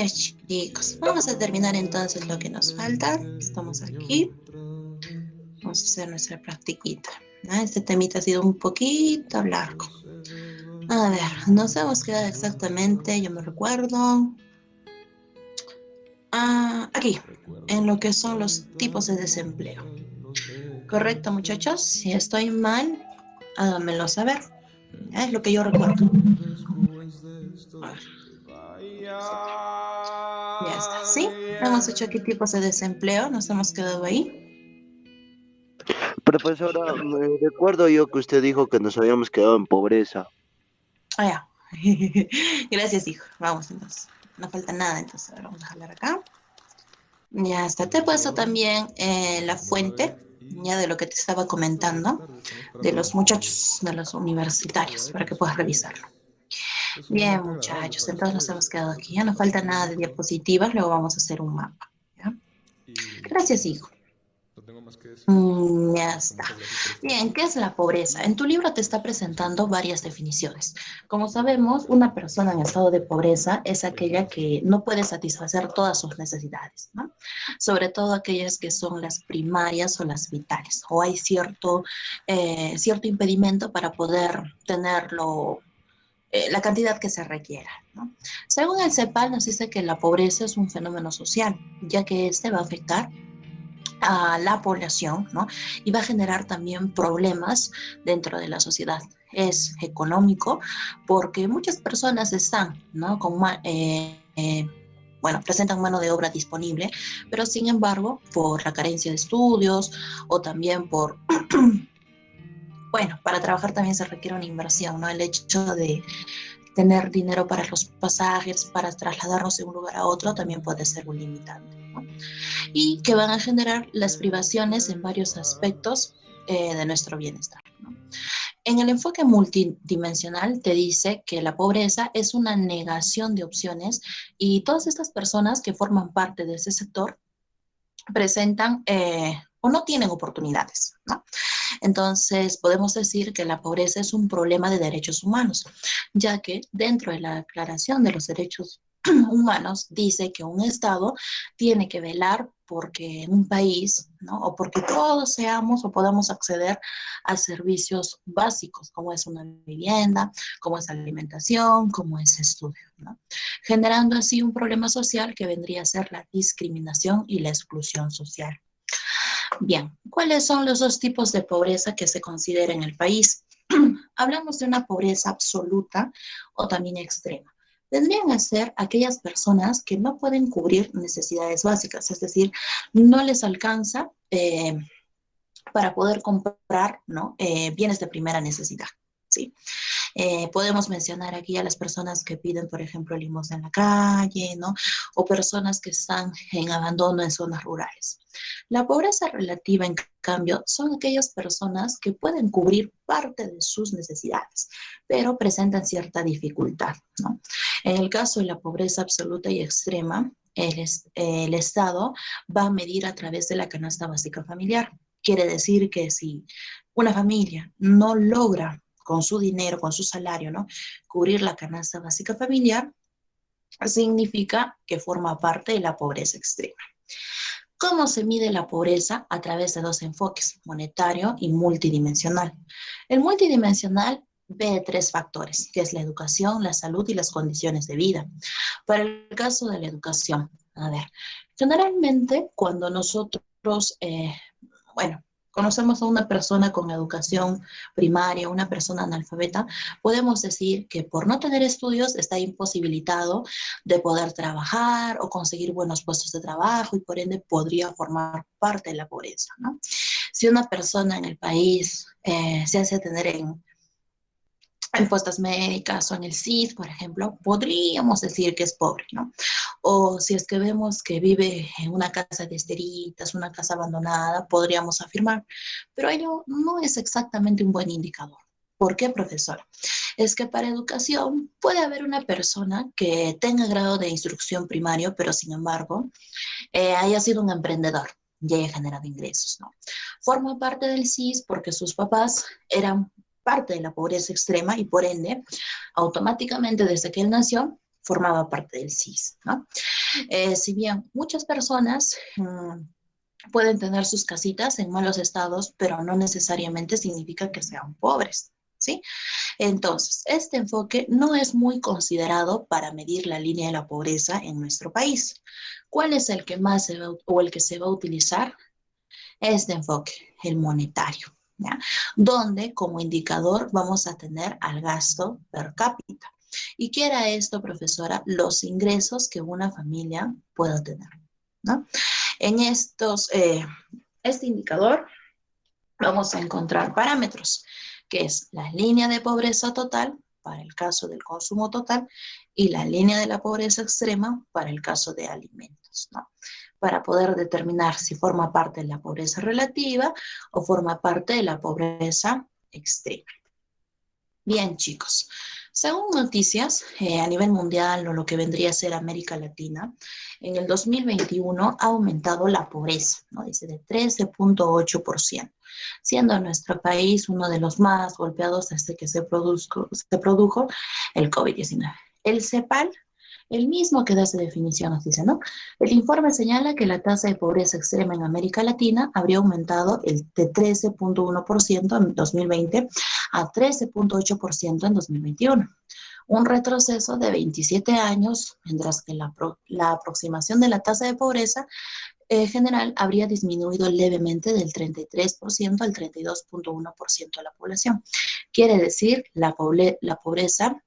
chicos, vamos a terminar entonces lo que nos falta. Estamos aquí. Vamos a hacer nuestra practiquita. Este temita ha sido un poquito largo. A ver, nos hemos quedado exactamente, yo me recuerdo, aquí, en lo que son los tipos de desempleo. ¿Correcto, muchachos? Si estoy mal, háganmelo saber. Es lo que yo recuerdo. A ver, ya está. ¿Sí? Hemos hecho aquí tipos de desempleo. Nos hemos quedado ahí. Profesora, me recuerdo yo que usted dijo que nos habíamos quedado en pobreza. Ya. Gracias, hijo. Vamos, entonces. No falta nada, entonces. Ahora vamos a jalar acá. Ya está. Te he puesto también la fuente, ya de lo que te estaba comentando, de los muchachos, de los universitarios, para que puedas revisarlo. Bien, muchachos. Entonces nos hemos quedado aquí. Ya no falta nada de diapositivas. Luego vamos a hacer un mapa. ¿Ya? Gracias, hijo. Ya está. Bien, ¿qué es la pobreza? En tu libro te está presentando varias definiciones. Como sabemos, una persona en estado de pobreza es aquella que no puede satisfacer todas sus necesidades, ¿no? Sobre todo aquellas que son las primarias o las vitales, o hay cierto impedimento para poder tenerlo, la cantidad que se requiera, ¿no? Según el CEPAL, nos dice que la pobreza es un fenómeno social, ya que este va a afectar a la población, ¿no? Y va a generar también problemas dentro de la sociedad. Es económico porque muchas personas están, ¿no? Bueno, presentan mano de obra disponible, pero sin embargo, por la carencia de estudios o también por, bueno, para trabajar también se requiere una inversión, ¿no? El hecho de tener dinero para los pasajes, para trasladarnos de un lugar a otro, también puede ser un limitante, ¿no? Y que van a generar las privaciones en varios aspectos de nuestro bienestar, ¿no? En el enfoque multidimensional te dice que la pobreza es una negación de opciones y todas estas personas que forman parte de ese sector presentan o no tienen oportunidades, ¿no? Entonces, podemos decir que la pobreza es un problema de derechos humanos, ya que dentro de la Declaración de los Derechos Humanos dice que un Estado tiene que velar porque en un país, ¿no? O porque todos seamos o podamos acceder a servicios básicos, como es una vivienda, como es alimentación, como es estudio, ¿no? Generando así un problema social que vendría a ser la discriminación y la exclusión social. Bien, ¿cuáles son los dos tipos de pobreza que se considera en el país? Hablamos de una pobreza absoluta o también extrema. Tendrían que ser aquellas personas que no pueden cubrir necesidades básicas, es decir, no les alcanza para poder comprar, ¿no? Bienes de primera necesidad. ¿Sí? Podemos mencionar aquí a las personas que piden, por ejemplo, limosna en la calle, ¿no? O personas que están en abandono en zonas rurales. La pobreza relativa, en cambio, son aquellas personas que pueden cubrir parte de sus necesidades, pero presentan cierta dificultad, ¿no? En el caso de la pobreza absoluta y extrema, el Estado va a medir a través de la canasta básica familiar. Quiere decir que si una familia no logra con su dinero, con su salario, ¿no? Cubrir la canasta básica familiar, significa que forma parte de la pobreza extrema. ¿Cómo se mide la pobreza? A través de dos enfoques, monetario y multidimensional. El multidimensional ve tres factores, que es la educación, la salud y las condiciones de vida. Para el caso de la educación, a ver, generalmente cuando nosotros, bueno, conocemos a una persona con educación primaria, una persona analfabeta, podemos decir que por no tener estudios está imposibilitado de poder trabajar o conseguir buenos puestos de trabajo y por ende podría formar parte de la pobreza, ¿no? Si una persona en el país se hace tener en puestas médicas o en el CID, por ejemplo, podríamos decir que es pobre, ¿no? O si es que vemos que vive en una casa de esteritas, una casa abandonada, podríamos afirmar, pero ello no es exactamente un buen indicador. ¿Por qué, profesor? Es que para educación puede haber una persona que tenga grado de instrucción primario, pero sin embargo haya sido un emprendedor y haya generado ingresos, ¿no? Forma parte del CIS porque sus papás eran parte de la pobreza extrema y por ende, automáticamente desde que él nació, formaba parte del CIS, ¿no? Si bien muchas personas pueden tener sus casitas en malos estados, pero no necesariamente significa que sean pobres, ¿sí? Entonces, este enfoque no es muy considerado para medir la línea de la pobreza en nuestro país. ¿Cuál es el que más se va, o el que se va a utilizar? Este enfoque, el monetario, ¿ya? Donde como indicador vamos a tener al gasto per cápita. ¿Y qué era esto, profesora? Los ingresos que una familia pueda tener, ¿no? En este indicador vamos a encontrar parámetros, que es la línea de pobreza total para el caso del consumo total y la línea de la pobreza extrema para el caso de alimentos, ¿no? Para poder determinar si forma parte de la pobreza relativa o forma parte de la pobreza extrema. Bien, chicos. Según noticias, a nivel mundial o lo que vendría a ser América Latina, en el 2021 ha aumentado la pobreza, ¿no? Dice de 13.8%, siendo nuestro país uno de los más golpeados desde que se produjo el COVID-19. El CEPAL, el mismo que da esa definición, nos dice, ¿no? El informe señala que la tasa de pobreza extrema en América Latina habría aumentado de 13.1% en 2020 a 13.8% en 2021. Un retroceso de 27 años, mientras que la aproximación de la tasa de pobreza general habría disminuido levemente del 33% al 32.1% de la población. Quiere decir, la pobreza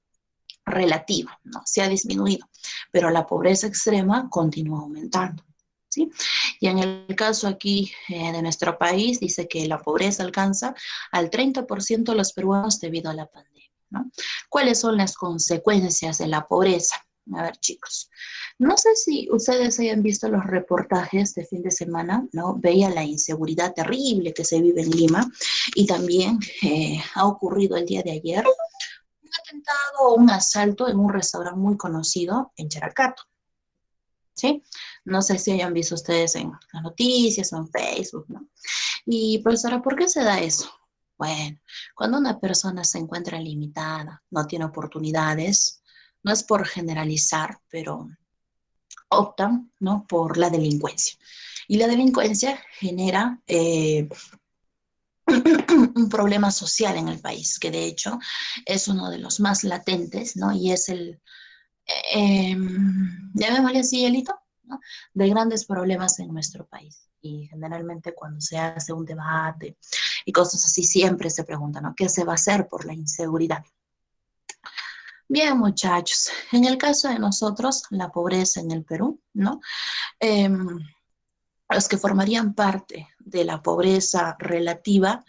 relativa, ¿no? Se ha disminuido, pero la pobreza extrema continúa aumentando, ¿sí? Y en el caso aquí de nuestro país, dice que la pobreza alcanza al 30% de los peruanos debido a la pandemia, ¿no? ¿Cuáles son las consecuencias de la pobreza? A ver, chicos, no sé si ustedes hayan visto los reportajes de fin de semana, ¿no? Veía la inseguridad terrible que se vive en Lima y también ha ocurrido el día de ayer un atentado o un asalto en un restaurante muy conocido en Characato, ¿sí? No sé si hayan visto ustedes en las noticias o en Facebook, ¿no? Y profesora, ¿por qué se da eso? Bueno, cuando una persona se encuentra limitada, no tiene oportunidades, no es por generalizar, pero optan, ¿no? Por la delincuencia. Y la delincuencia genera un problema social en el país, que de hecho es uno de los más latentes, ¿no? Y es llamémosle así, elito, ¿no? De grandes problemas en nuestro país. Y generalmente cuando se hace un debate y cosas así, siempre se pregunta, ¿no? ¿Qué se va a hacer por la inseguridad? Bien, muchachos, en el caso de nosotros, la pobreza en el Perú, ¿no? Eh, los que formarían parte de la pobreza relativa,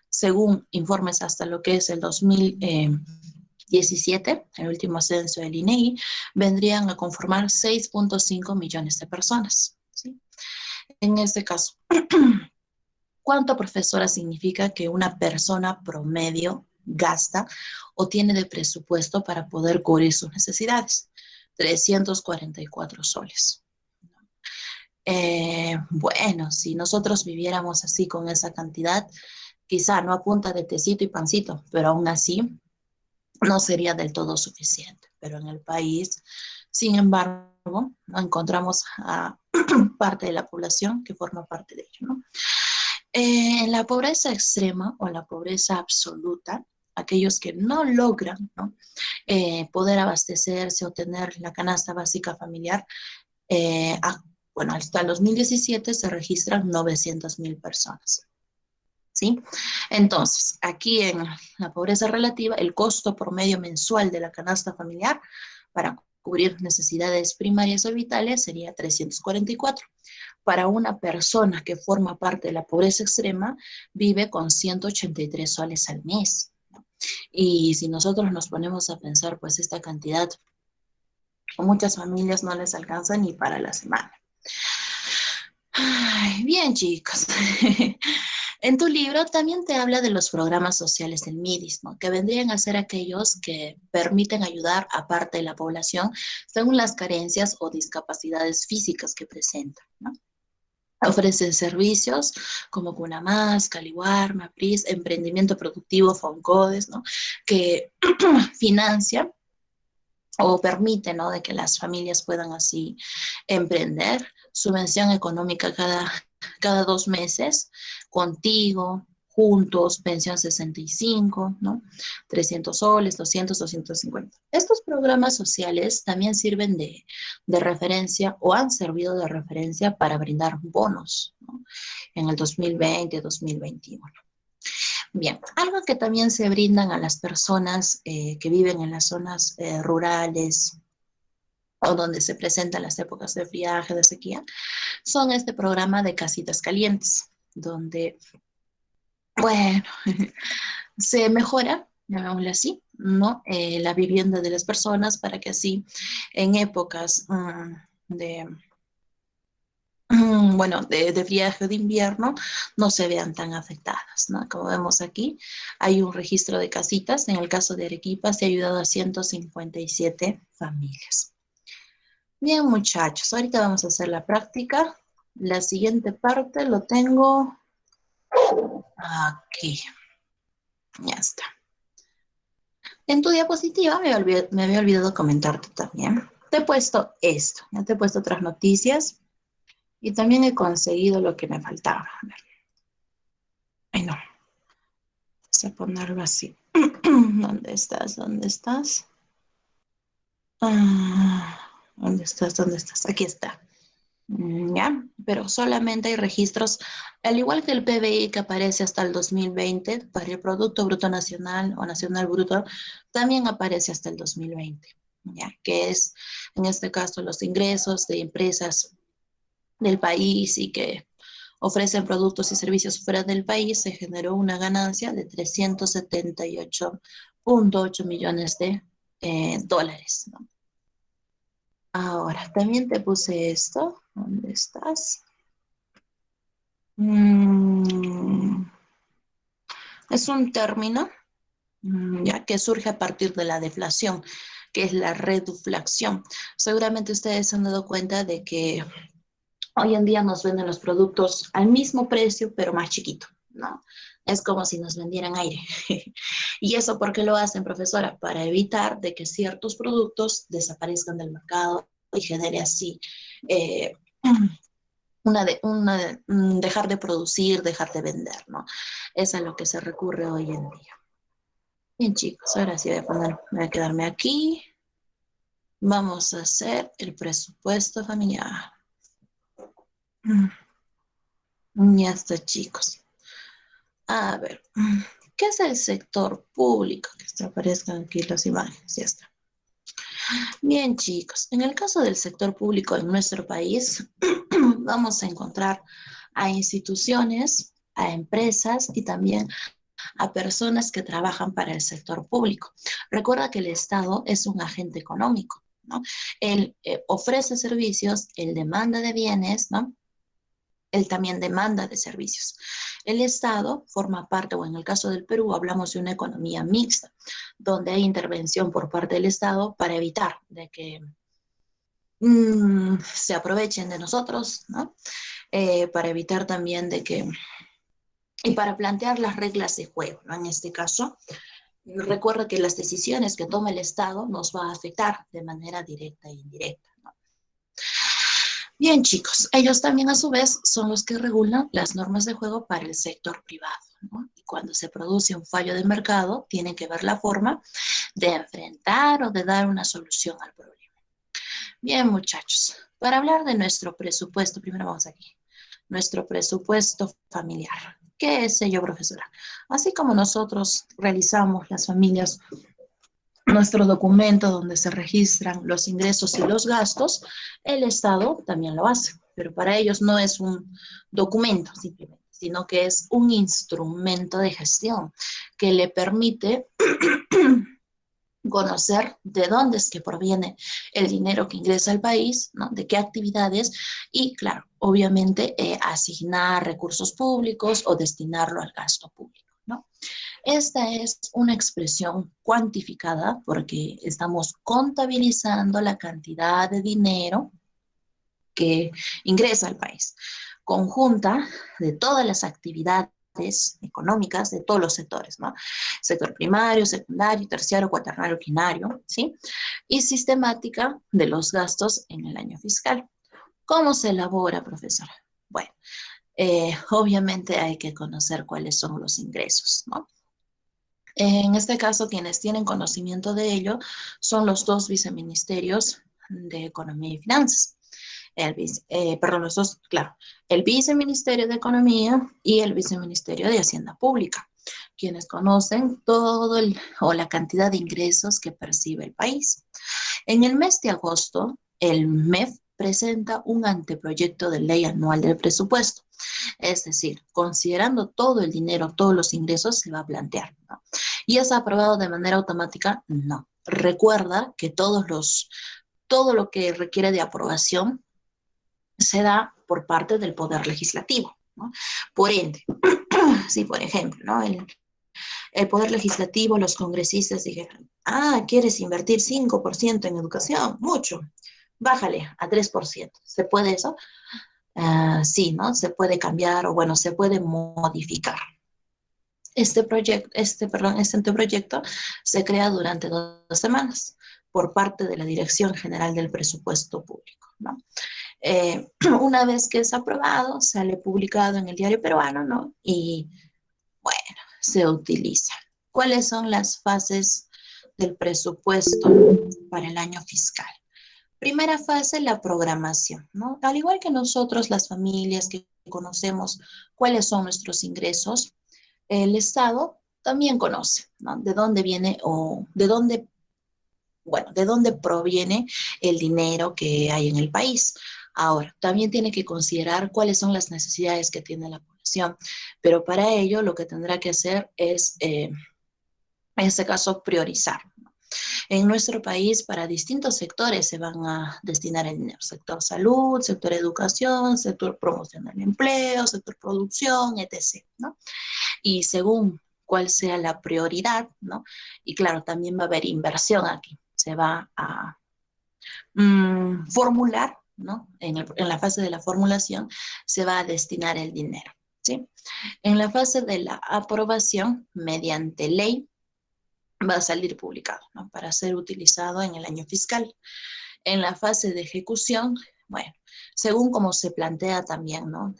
según informes hasta lo que es el 2017, el último censo del INEGI, vendrían a conformar 6.5 millones de personas, ¿sí? En este caso, ¿cuánto, profesora, significa que una persona promedio gasta o tiene de presupuesto para poder cubrir sus necesidades? 344 soles. Bueno, si nosotros viviéramos así con esa cantidad, quizá no a punta de tecito y pancito, pero aún así no sería del todo suficiente. Pero en el país, sin embargo, no encontramos a parte de la población que forma parte de ello, ¿no? En la pobreza extrema o la pobreza absoluta, aquellos que no logran, ¿no? Poder abastecerse o tener la canasta básica familiar, bueno, hasta el 2017 se registran 900.000 personas, ¿sí? Entonces, aquí en la pobreza relativa, el costo promedio mensual de la canasta familiar para cubrir necesidades primarias o vitales sería 344. Para una persona que forma parte de la pobreza extrema, vive con 183 soles al mes. Y si nosotros nos ponemos a pensar, pues esta cantidad, a muchas familias no les alcanza ni para la semana. Ay, bien, chicos. En tu libro también te habla de los programas sociales del MIDIS, ¿no? Que vendrían a ser aquellos que permiten ayudar a parte de la población según las carencias o discapacidades físicas que presentan, ¿no? Ofrecen servicios como Cunamás, Caliwar, Mapris, Emprendimiento Productivo, Foncodes, ¿no? Que financian o permite, ¿no?, de que las familias puedan así emprender. Subvención económica cada 2 meses, contigo, juntos, pensión 65, ¿no? 300 soles, 200, 250. Estos programas sociales también sirven de referencia o han servido de referencia para brindar bonos, ¿no?, en el 2020, 2021. Bien, algo que también se brindan a las personas que viven en las zonas rurales o donde se presentan las épocas de friaje, de sequía, son este programa de casitas calientes, donde, bueno, se mejora, llamémosle así, ¿no?, la vivienda de las personas para que así en épocas bueno, de friaje de invierno, no se vean tan afectadas, ¿no? Como vemos aquí, hay un registro de casitas. En el caso de Arequipa se ha ayudado a 157 familias. Bien, muchachos, ahorita vamos a hacer la práctica. La siguiente parte lo tengo aquí. Ya está. En tu diapositiva me había olvidado comentarte también. Te he puesto esto, ya te he puesto otras noticias y también he conseguido lo que me faltaba. A ver. Ay, no. Vamos a ponerlo así. ¿Dónde estás? ¿Dónde estás? Ah, ¿dónde estás? ¿Dónde estás? Aquí está. Ya, pero solamente hay registros, al igual que el PBI que aparece hasta el 2020, para el Producto Bruto Nacional o Nacional Bruto, también aparece hasta el 2020, ya, que es en este caso los ingresos de empresas del país y que ofrecen productos y servicios fuera del país. Se generó una ganancia de 378,8 millones de dólares, ¿no? Ahora, también te puse esto. ¿Dónde estás? Mm, es un término, ya, que surge a partir de la deflación, que es la reduflación. Seguramente ustedes se han dado cuenta de que hoy en día nos venden los productos al mismo precio, pero más chiquito, ¿no? Es como si nos vendieran aire. ¿Y eso por qué lo hacen, profesora? Para evitar de que ciertos productos desaparezcan del mercado y genere así eh, dejar de producir, dejar de vender, ¿no? Es a lo que se recurre hoy en día. Bien, chicos, ahora sí voy a quedarme aquí. Vamos a hacer el presupuesto familiar. Ya está, chicos. A ver, ¿qué es el sector público? Que se aparezcan aquí las imágenes, ya está. Bien, chicos, en el caso del sector público en nuestro país, vamos a encontrar a instituciones, a empresas y también a personas que trabajan para el sector público. Recuerda que el Estado es un agente económico, ¿no? Él ofrece servicios, él demanda de bienes, ¿no? Él también demanda de servicios. El Estado forma parte, o en el caso del Perú, hablamos de una economía mixta, donde hay intervención por parte del Estado para evitar de que se aprovechen de nosotros, ¿no? Para evitar también de que, y para plantear las reglas de juego, ¿no? En este caso, recuerda que las decisiones que toma el Estado nos va a afectar de manera directa e indirecta, ¿no? Bien, chicos, ellos también a su vez son los que regulan las normas de juego para el sector privado, ¿no? Y cuando se produce un fallo de mercado, tienen que ver la forma de enfrentar o de dar una solución al problema. Bien, muchachos, para hablar de nuestro presupuesto, primero vamos aquí, nuestro presupuesto familiar. ¿Qué es ello, profesora? Así como nosotros realizamos las familias nuestro documento donde se registran los ingresos y los gastos, el Estado también lo hace, pero para ellos no es un documento simplemente, sino que es un instrumento de gestión que le permite conocer de dónde es que proviene el dinero que ingresa al país, ¿no? De qué actividades y, claro, obviamente asignar recursos públicos o destinarlo al gasto público, ¿no? Esta es una expresión cuantificada porque estamos contabilizando la cantidad de dinero que ingresa al país, conjunta de todas las actividades económicas de todos los sectores, ¿no? Sector primario, secundario, terciario, cuaternario, quinario, ¿sí? Y sistemática de los gastos en el año fiscal. ¿Cómo se elabora, profesora? Bueno, obviamente hay que conocer cuáles son los ingresos, ¿no? En este caso, quienes tienen conocimiento de ello son los dos viceministerios de Economía y Finanzas. Perdón, los dos, claro, el Viceministerio de Economía y el Viceministerio de Hacienda Pública, quienes conocen todo o la cantidad de ingresos que percibe el país. En el mes de agosto, el MEF presenta un anteproyecto de ley anual del presupuesto. Es decir, considerando todo el dinero, todos los ingresos, se va a plantear, ¿no? ¿Y es aprobado de manera automática? No. Recuerda que todo lo que requiere de aprobación se da por parte del Poder Legislativo, ¿no? Por ende, si por ejemplo, ¿no? El Poder Legislativo, los congresistas dijeron, ¿quieres invertir 5% en educación? Mucho. Bájale a 3%. ¿Se puede eso? Sí, ¿no? Se puede cambiar o bueno, se puede modificar. Este anteproyecto se crea durante 2 semanas por parte de la Dirección General del Presupuesto Público, ¿no? Una vez que es aprobado, sale publicado en el Diario Peruano, ¿no? Y bueno, se utiliza. ¿Cuáles son las fases del presupuesto para el año fiscal? Primera fase, la programación, ¿no? Al igual que nosotros, las familias que conocemos cuáles son nuestros ingresos, el Estado también conoce, ¿no? De dónde viene o de dónde proviene el dinero que hay en el país. Ahora, también tiene que considerar cuáles son las necesidades que tiene la población, pero para ello lo que tendrá que hacer es, en este caso, priorizar. En nuestro país, para distintos sectores se van a destinar el dinero. Sector salud, sector educación, sector promoción del empleo, sector producción, etc., ¿no? Y según cuál sea la prioridad, ¿no? Y claro, también va a haber inversión aquí. Se va a formular, ¿no? En la fase de la formulación se va a destinar el dinero, ¿sí? En la fase de la aprobación, mediante ley, va a salir publicado, ¿no? Para ser utilizado en el año fiscal. En la fase de ejecución, bueno, según como se plantea también, ¿no?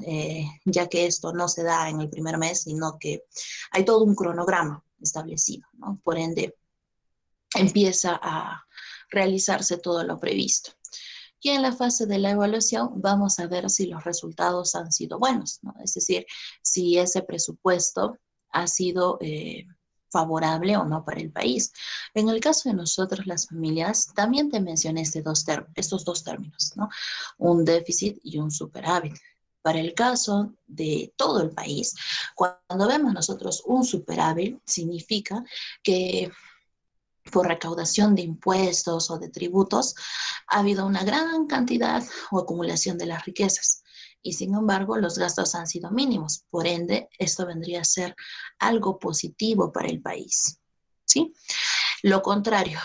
Ya que esto no se da en el primer mes, sino que hay todo un cronograma establecido, ¿no? Por ende, empieza a realizarse todo lo previsto. Y en la fase de la evaluación vamos a ver si los resultados han sido buenos, ¿no? Es decir, si ese presupuesto ha sido favorable o no para el país. En el caso de nosotros, las familias, también te mencioné estos dos términos, ¿no? Un déficit y un superávit. Para el caso de todo el país, cuando vemos nosotros un superávit, significa que por recaudación de impuestos o de tributos, ha habido una gran cantidad o acumulación de las riquezas. Y sin embargo, los gastos han sido mínimos. Por ende, esto vendría a ser algo positivo para el país. ¿Sí? Lo contrario,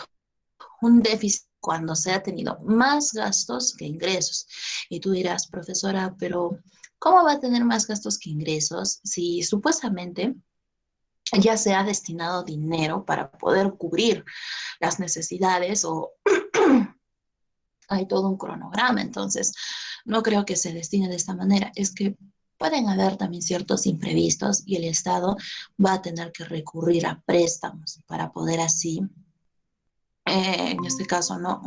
un déficit cuando se ha tenido más gastos que ingresos. Y tú dirás, profesora, pero ¿cómo va a tener más gastos que ingresos si supuestamente ya se ha destinado dinero para poder cubrir las necesidades o hay todo un cronograma? Entonces, no creo que se destine de esta manera. Es que pueden haber también ciertos imprevistos y el Estado va a tener que recurrir a préstamos para poder así, en este caso, ¿no?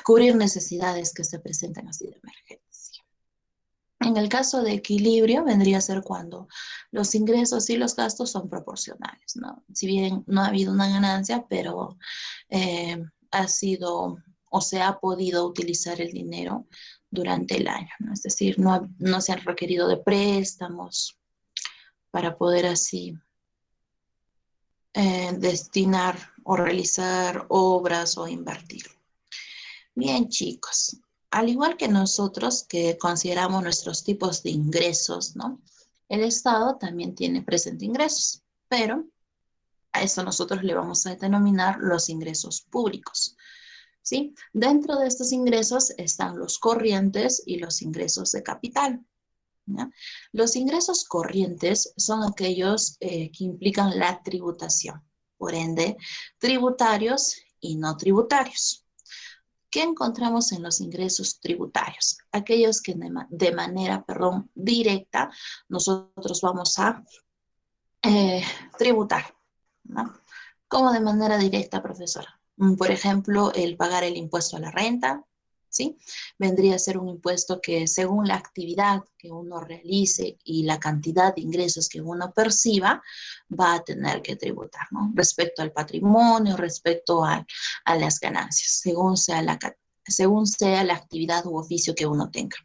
Cubrir necesidades que se presenten así de emergencia. En el caso de equilibrio, vendría a ser cuando los ingresos y los gastos son proporcionales, ¿no? Si bien no ha habido una ganancia, pero ha sido o se ha podido utilizar el dinero durante el año, ¿no? Es decir, no se han requerido de préstamos para poder así destinar o realizar obras o invertir. Bien, chicos, al igual que nosotros que consideramos nuestros tipos de ingresos, ¿no? El Estado también tiene presente ingresos, pero a eso nosotros le vamos a denominar los ingresos públicos, ¿sí? Dentro de estos ingresos están los corrientes y los ingresos de capital. ¿ya? Los ingresos corrientes son aquellos que implican la tributación, por ende, tributarios y no tributarios. ¿Qué encontramos en los ingresos tributarios? Aquellos que de manera, perdón, directa nosotros vamos a tributar, ¿no? ¿Cómo de manera directa, profesora? Por ejemplo, el pagar el impuesto a la renta, ¿sí? Vendría a ser un impuesto que según la actividad que uno realice y la cantidad de ingresos que uno perciba, va a tener que tributar, ¿no? Respecto al patrimonio, respecto a las ganancias, según sea la actividad u oficio que uno tenga.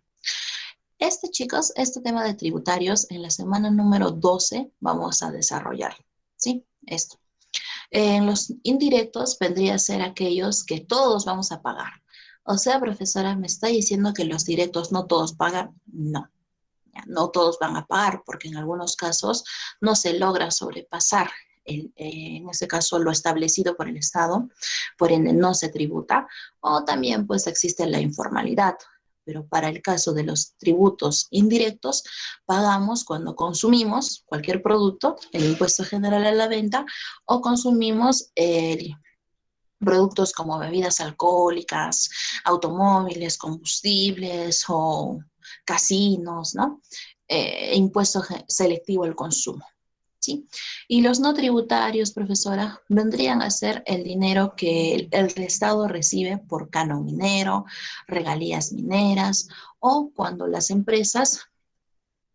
Chicos, este tema de tributarios en la semana número 12 vamos a desarrollar, ¿sí? Esto. En los indirectos vendría a ser aquellos que todos vamos a pagar. O sea, profesora, ¿me está diciendo que los directos no todos pagan? No, ya, no todos van a pagar porque en algunos casos no se logra sobrepasar en ese caso lo establecido por el Estado, por ende no se tributa, o también pues existe la informalidad. Pero para el caso de los tributos indirectos, pagamos cuando consumimos cualquier producto, el impuesto general a la venta, o consumimos productos como bebidas alcohólicas, automóviles, combustibles o casinos, ¿no? Impuesto selectivo al consumo. ¿Sí? Y los no tributarios, profesora, vendrían a ser el dinero que el Estado recibe por canon minero, regalías mineras o cuando las empresas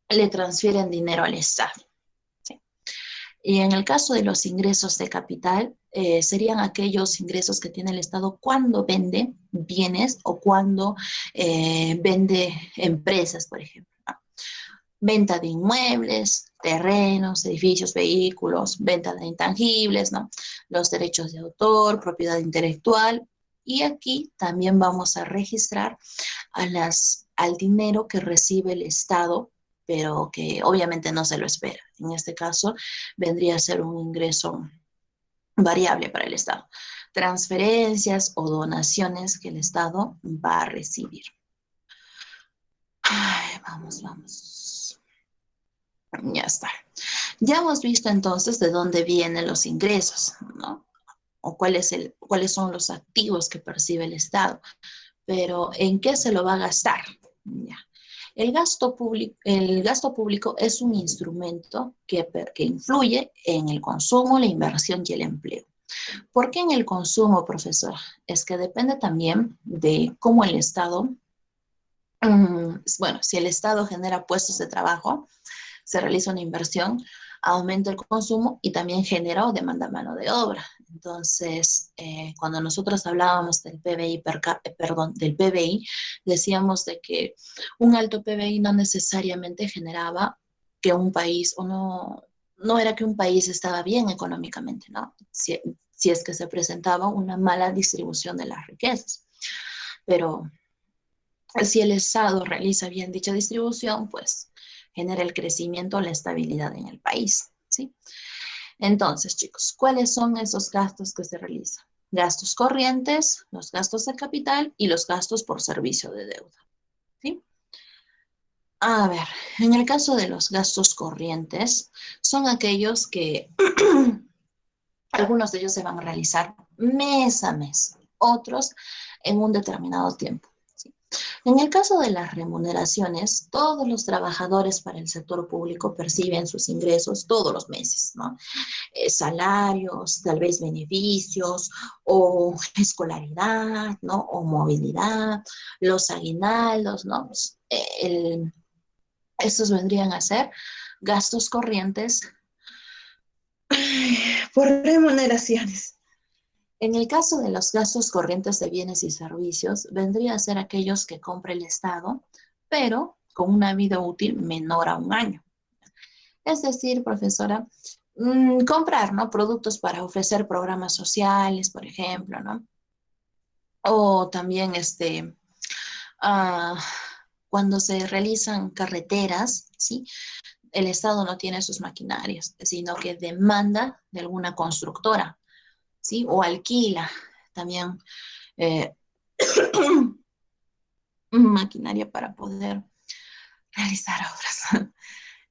le transfieren dinero al Estado. ¿Sí? Y en el caso de los ingresos de capital, serían aquellos ingresos que tiene el Estado cuando vende bienes o cuando vende empresas, por ejemplo, ¿no? Venta de inmuebles, terrenos, edificios, vehículos, venta de intangibles, ¿no? Los derechos de autor, propiedad intelectual. Y aquí también vamos a registrar al dinero que recibe el Estado, pero que obviamente no se lo espera. En este caso, vendría a ser un ingreso variable para el Estado. Transferencias o donaciones que el Estado va a recibir. Ay, vamos, vamos. Ya está. Ya hemos visto entonces de dónde vienen los ingresos, ¿no? O cuáles son los activos que percibe el Estado, pero ¿en qué se lo va a gastar? Ya. El gasto público es un instrumento que influye en el consumo, la inversión y el empleo. ¿Por qué en el consumo, profesor? Es que depende también de cómo el Estado, bueno, si el Estado genera puestos de trabajo, se realiza una inversión, aumenta el consumo y también genera o demanda mano de obra. Entonces, cuando nosotros hablábamos del PBI, perdón, del PBI, decíamos de que un alto PBI no necesariamente generaba que un país, o no era que un país estaba bien económicamente, ¿no? Si es que se presentaba una mala distribución de las riquezas. Pero si el Estado realiza bien dicha distribución, pues genera el crecimiento, la estabilidad en el país, ¿sí? Entonces, chicos, ¿cuáles son esos gastos que se realizan? Gastos corrientes, los gastos de capital y los gastos por servicio de deuda, ¿sí? A ver, en el caso de los gastos corrientes, son aquellos que algunos de ellos se van a realizar mes a mes, otros en un determinado tiempo. ¿Sí? En el caso de las remuneraciones, todos los trabajadores para el sector público perciben sus ingresos todos los meses, ¿no? Salarios, tal vez beneficios o escolaridad, ¿no? O movilidad, los aguinaldos, ¿no? Estos vendrían a ser gastos corrientes por remuneraciones. En el caso de los gastos corrientes de bienes y servicios, vendría a ser aquellos que compra el Estado, pero con una vida útil menor a un año. Es decir, profesora, comprar, ¿no? Productos para ofrecer programas sociales, por ejemplo, ¿no? O también ah, cuando se realizan carreteras, ¿sí? El Estado no tiene sus maquinarias, sino que demanda de alguna constructora, ¿sí? O alquila también eh, maquinaria para poder realizar obras.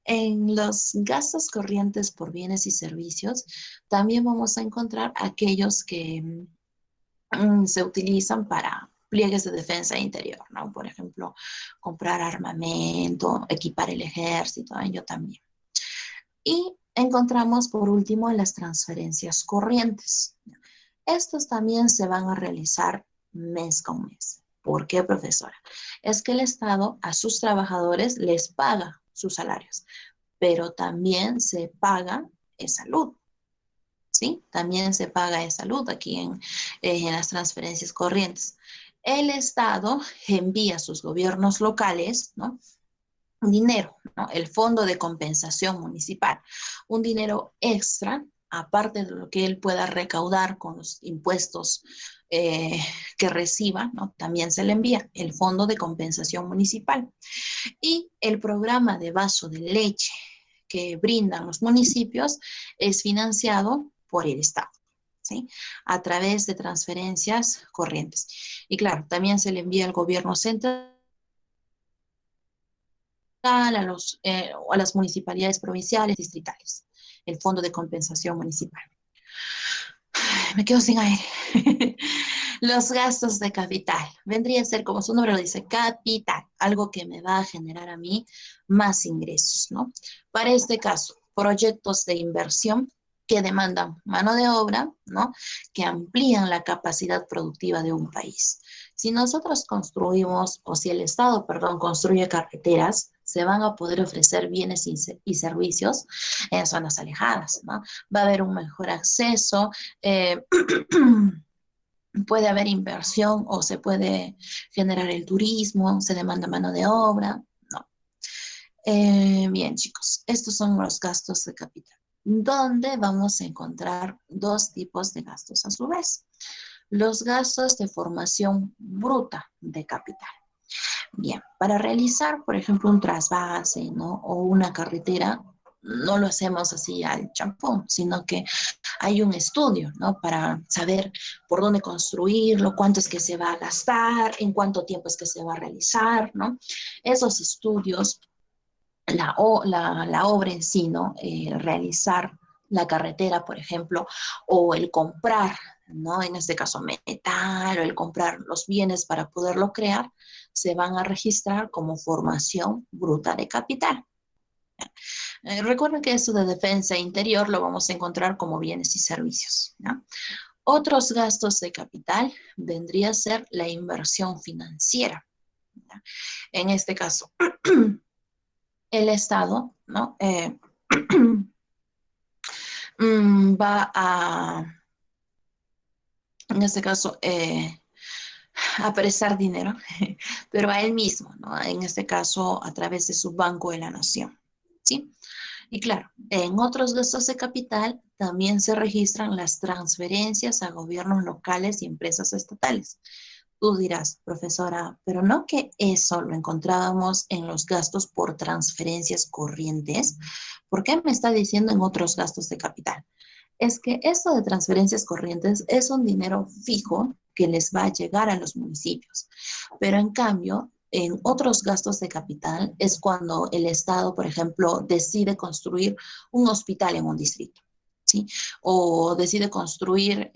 En los gastos corrientes por bienes y servicios, también vamos a encontrar aquellos que se utilizan para pliegues de defensa interior, ¿no? Por ejemplo, comprar armamento, equipar el ejército, yo también. Y encontramos por último las transferencias corrientes. Estos también se van a realizar mes con mes. ¿Por qué, profesora? Es que el Estado a sus trabajadores les paga sus salarios, pero también se paga salud, ¿sí? También se paga salud aquí en las transferencias corrientes. El Estado envía a sus gobiernos locales, ¿no? Dinero, ¿no? El fondo de compensación municipal, un dinero extra, aparte de lo que él pueda recaudar con los impuestos que reciba, ¿no? También se le envía el fondo de compensación municipal. Y el programa de vaso de leche que brindan los municipios es financiado por el Estado, ¿sí? A través de transferencias corrientes. Y claro, también se le envía al gobierno central, a las municipalidades provinciales, distritales, el Fondo de Compensación Municipal. Me quedo sin aire. Los gastos de capital. Vendría a ser, como su nombre lo dice, capital, algo que me va a generar a mí más ingresos, ¿no? Para este caso, proyectos de inversión que demandan mano de obra, ¿no? Que amplían la capacidad productiva de un país. Si nosotros construimos, o si el Estado, perdón, construye carreteras, se van a poder ofrecer bienes y servicios en zonas alejadas, ¿no? Va a haber un mejor acceso, eh, puede haber inversión o se puede generar el turismo, se demanda mano de obra, no. Bien, chicos, estos son los gastos de capital, donde vamos a encontrar dos tipos de gastos a su vez. Los gastos de formación bruta de capital. Bien, para realizar, por ejemplo, un trasvase, ¿no? O una carretera, no lo hacemos así al champú, sino que hay un estudio, ¿no? Para saber por dónde construirlo, cuánto es que se va a gastar, en cuánto tiempo es que se va a realizar, ¿no? Esos estudios, la obra en sí, ¿no? Realizar la carretera, por ejemplo, o el comprar, ¿no? En este caso, metal, o el comprar los bienes para poderlo crear, se van a registrar como formación bruta de capital. Recuerden que esto de defensa interior lo vamos a encontrar como bienes y servicios, ¿no? Otros gastos de capital vendría a ser la inversión financiera, ¿no? En este caso, el Estado, ¿no? Va a, en este caso, a prestar dinero, pero a él mismo, ¿no? En este caso, a través de su Banco de la Nación, ¿sí? Y claro, en otros gastos de capital también se registran las transferencias a gobiernos locales y empresas estatales. Tú dirás, profesora, pero no que eso lo encontrábamos en los gastos por transferencias corrientes. ¿Por qué me está diciendo en otros gastos de capital? Es que esto de transferencias corrientes es un dinero fijo que les va a llegar a los municipios, pero en cambio, en otros gastos de capital es cuando el Estado, por ejemplo, decide construir un hospital en un distrito, ¿sí? O decide construir,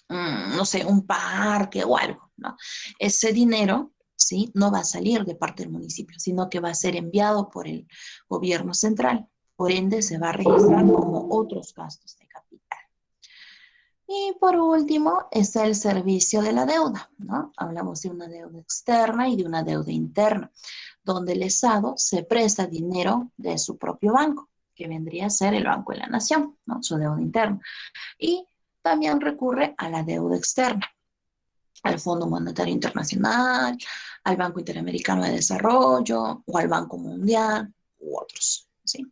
no sé, un parque o algo, ¿no? Ese dinero, ¿sí? No va a salir de parte del municipio, sino que va a ser enviado por el gobierno central. Por ende, se va a registrar como otros gastos de capital. Y por último, está el servicio de la deuda, ¿no? Hablamos de una deuda externa y de una deuda interna, donde el Estado se presta dinero de su propio banco, que vendría a ser el Banco de la Nación, ¿no? Su deuda interna. Y también recurre a la deuda externa, al Fondo Monetario Internacional, al Banco Interamericano de Desarrollo o al Banco Mundial u otros, ¿sí?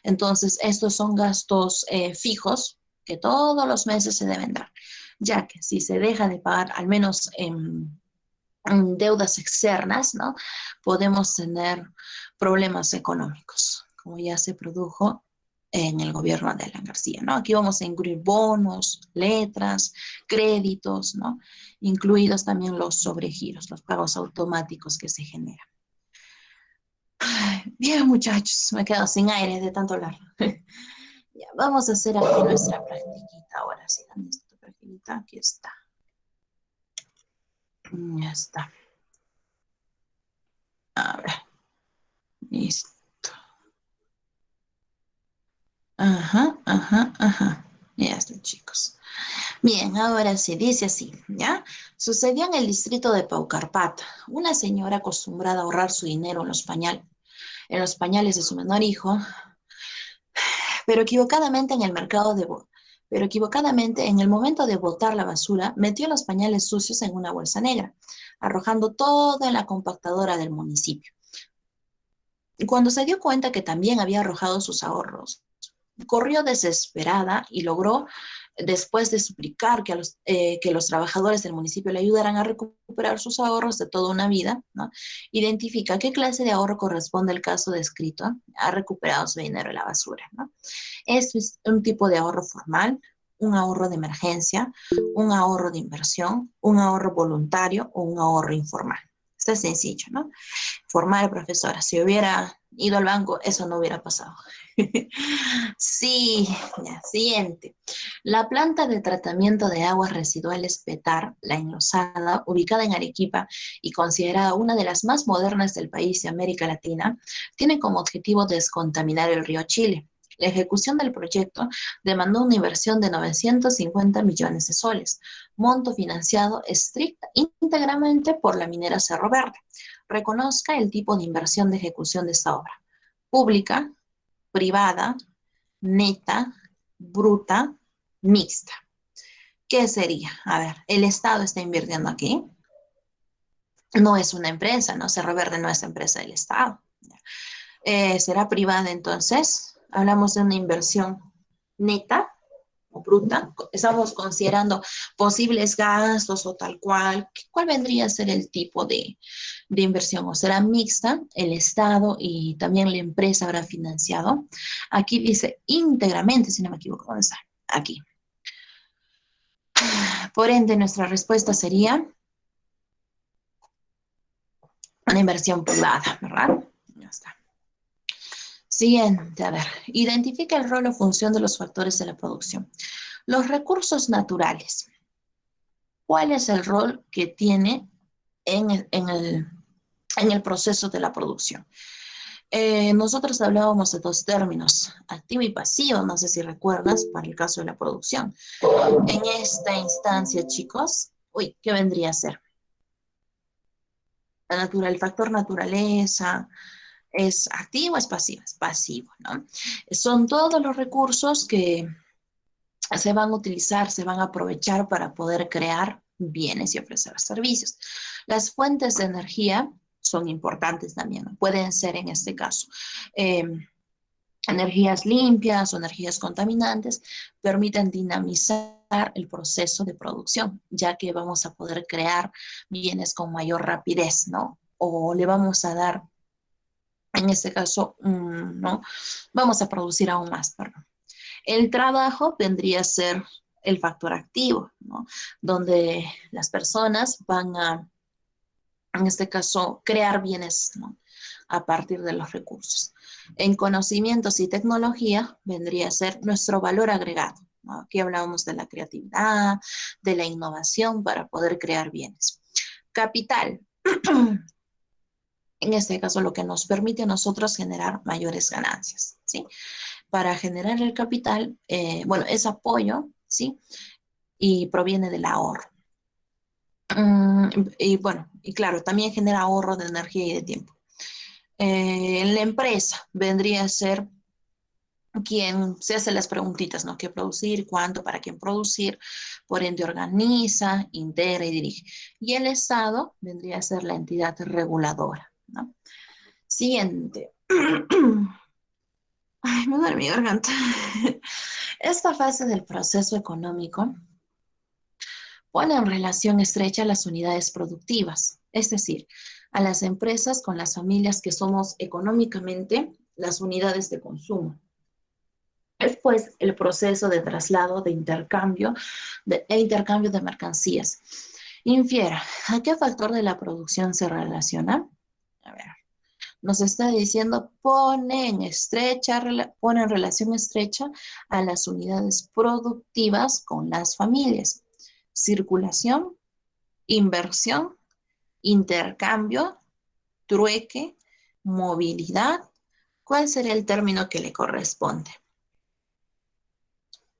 Entonces, estos son gastos fijos que todos los meses se deben dar, ya que si se deja de pagar, al menos en deudas externas, ¿no? Podemos tener problemas económicos, como ya se produjo en el gobierno de Alan García, ¿no? Aquí vamos a incluir bonos, letras, créditos, ¿no? Incluidos también los sobregiros, los pagos automáticos que se generan. Bien, muchachos, me quedo sin aire de tanto hablar. Ya, vamos a hacer aquí nuestra practiquita ahora. Sí, ¿dónde está tu practiquita? Aquí está. Ya está. A ver, listo. Ajá, ajá, ajá. Ya está, chicos. Bien, ahora sí, dice así, ¿ya? Sucedió en el distrito de Paucarpata. Una señora acostumbrada a ahorrar su dinero en los pañales de su menor hijo, pero equivocadamente en el mercado de bo- pero equivocadamente en el momento de botar la basura, metió los pañales sucios en una bolsa negra, arrojando todo en la compactadora del municipio. Y cuando se dio cuenta que también había arrojado sus ahorros, corrió desesperada y logró, después de suplicar que los trabajadores del municipio le ayudaran a recuperar sus ahorros de toda una vida, ¿no? Identifica qué clase de ahorro corresponde al caso descrito, ha recuperado su dinero en la basura, ¿no? Esto es un tipo de ahorro formal, un ahorro de emergencia, un ahorro de inversión, un ahorro voluntario o un ahorro informal. Está sencillo, ¿no? Formal, profesora. Si hubiera ido al banco, eso no hubiera pasado. Sí, ya, siguiente. La planta de tratamiento de aguas residuales PETAR, la enlosada, ubicada en Arequipa y considerada una de las más modernas del país y América Latina, tiene como objetivo descontaminar el río Chile. La ejecución del proyecto demandó una inversión de 950 millones de soles, monto financiado estricta íntegramente por la minera Cerro Verde. Reconozca el tipo de inversión de ejecución de esta obra: pública, privada, neta, bruta, mixta. ¿Qué sería? A ver, el Estado está invirtiendo aquí. No es una empresa, ¿no? Cerro Verde no es empresa del Estado. ¿Será privada entonces? Hablamos de una inversión neta o bruta. Estamos considerando posibles gastos o tal cual. ¿Cuál vendría a ser el tipo de inversión? ¿O será mixta? El Estado y también la empresa habrá financiado. Aquí dice íntegramente, si no me equivoco. ¿Dónde está? Aquí. Por ende, nuestra respuesta sería una inversión privada, ¿verdad? Ya está. Siguiente, a ver, identifica el rol o función de los factores de la producción. Los recursos naturales. ¿Cuál es el rol que tiene en el proceso de la producción? Nosotros hablábamos de dos términos, activo y pasivo, no sé si recuerdas, para el caso de la producción. En esta instancia, chicos, uy, ¿qué vendría a ser? El factor naturaleza, ¿es activo o es pasivo? Es pasivo, ¿no? Son todos los recursos que se van a utilizar, se van a aprovechar para poder crear bienes y ofrecer servicios. Las fuentes de energía son importantes también, ¿no? Pueden ser en este caso eh, energías limpias o energías contaminantes, permiten dinamizar el proceso de producción, ya que vamos a poder crear bienes con mayor rapidez, ¿no? O le vamos a dar, en este caso, ¿no? Vamos a producir aún más, perdón. El trabajo vendría a ser el factor activo, ¿no? Donde las personas van a, en este caso, crear bienes, ¿no? A partir de los recursos. En conocimientos y tecnología vendría a ser nuestro valor agregado, ¿no? Aquí hablábamos de la creatividad, de la innovación para poder crear bienes. Capital, en este caso, lo que nos permite a nosotros generar mayores ganancias, ¿sí? Para generar el capital, bueno, es apoyo, ¿sí? Y proviene del ahorro. Y bueno, y claro, también genera ahorro de energía y de tiempo. En la empresa vendría a ser quien se hace las preguntitas, ¿no? ¿Qué producir? ¿Cuánto? ¿Para quién producir? Por ende, organiza, integra y dirige. Y el Estado vendría a ser la entidad reguladora, ¿no? Siguiente. Ay, me duele mi garganta. Esta fase del proceso económico pone en relación estrecha las unidades productivas, es decir, a las empresas con las familias que somos económicamente las unidades de consumo. Después, el proceso de traslado e intercambio de mercancías. Infiera, ¿a qué factor de la producción se relaciona? A ver. Nos está diciendo, pone en relación estrecha a las unidades productivas con las familias. Circulación, inversión, intercambio, trueque, movilidad. ¿Cuál sería el término que le corresponde?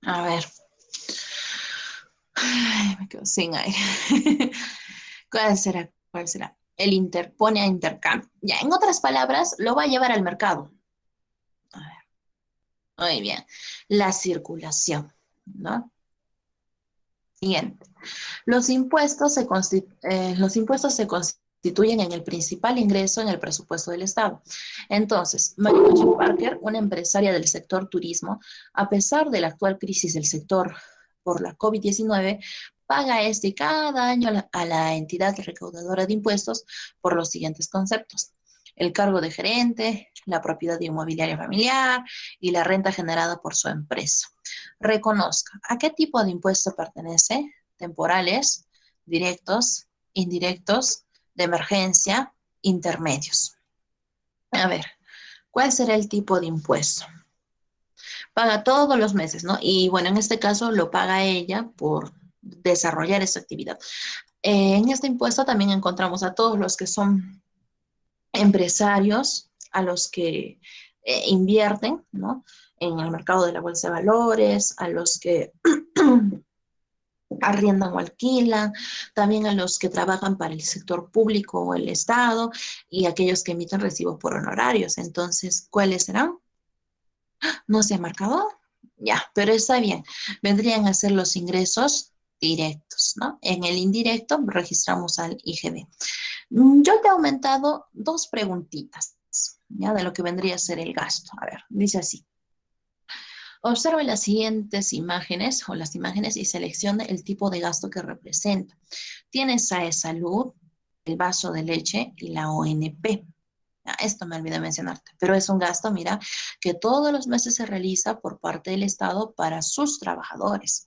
A ver. Ay, me quedo sin aire. ¿Cuál será? ¿Cuál será? Pone a intercambio. Ya, en otras palabras, lo va a llevar al mercado. A ver, muy bien. La circulación, ¿no? Siguiente. Los impuestos se constituyen en el principal ingreso en el presupuesto del Estado. Entonces, Maricoche Parker, una empresaria del sector turismo, a pesar de la actual crisis del sector por la COVID-19, paga este cada año a la entidad recaudadora de impuestos por los siguientes conceptos: el cargo de gerente, la propiedad inmobiliaria familiar y la renta generada por su empresa. Reconozca a qué tipo de impuesto pertenece: temporales, directos, indirectos, de emergencia, intermedios. A ver, ¿cuál será el tipo de impuesto? Paga todos los meses, ¿no? Y bueno, en este caso lo paga ella por desarrollar esa actividad. En este impuesto también encontramos a todos los que son empresarios, a los que invierten, ¿no? En el mercado de la bolsa de valores, a los que arriendan o alquilan, también a los que trabajan para el sector público o el Estado y aquellos que emiten recibos por honorarios. Entonces, ¿cuáles serán? ¿No se ha marcado? Ya, pero está bien. Vendrían a ser los ingresos directos, ¿no? En el indirecto registramos al IGB. Yo te he aumentado dos preguntitas, ¿ya? De lo que vendría a ser el gasto. A ver, dice así. Observe las siguientes imágenes o las imágenes y seleccione el tipo de gasto que representa. Tiene SAE Salud, el vaso de leche y la ONP. Esto me olvidé mencionarte, pero es un gasto, mira, que todos los meses se realiza por parte del Estado para sus trabajadores.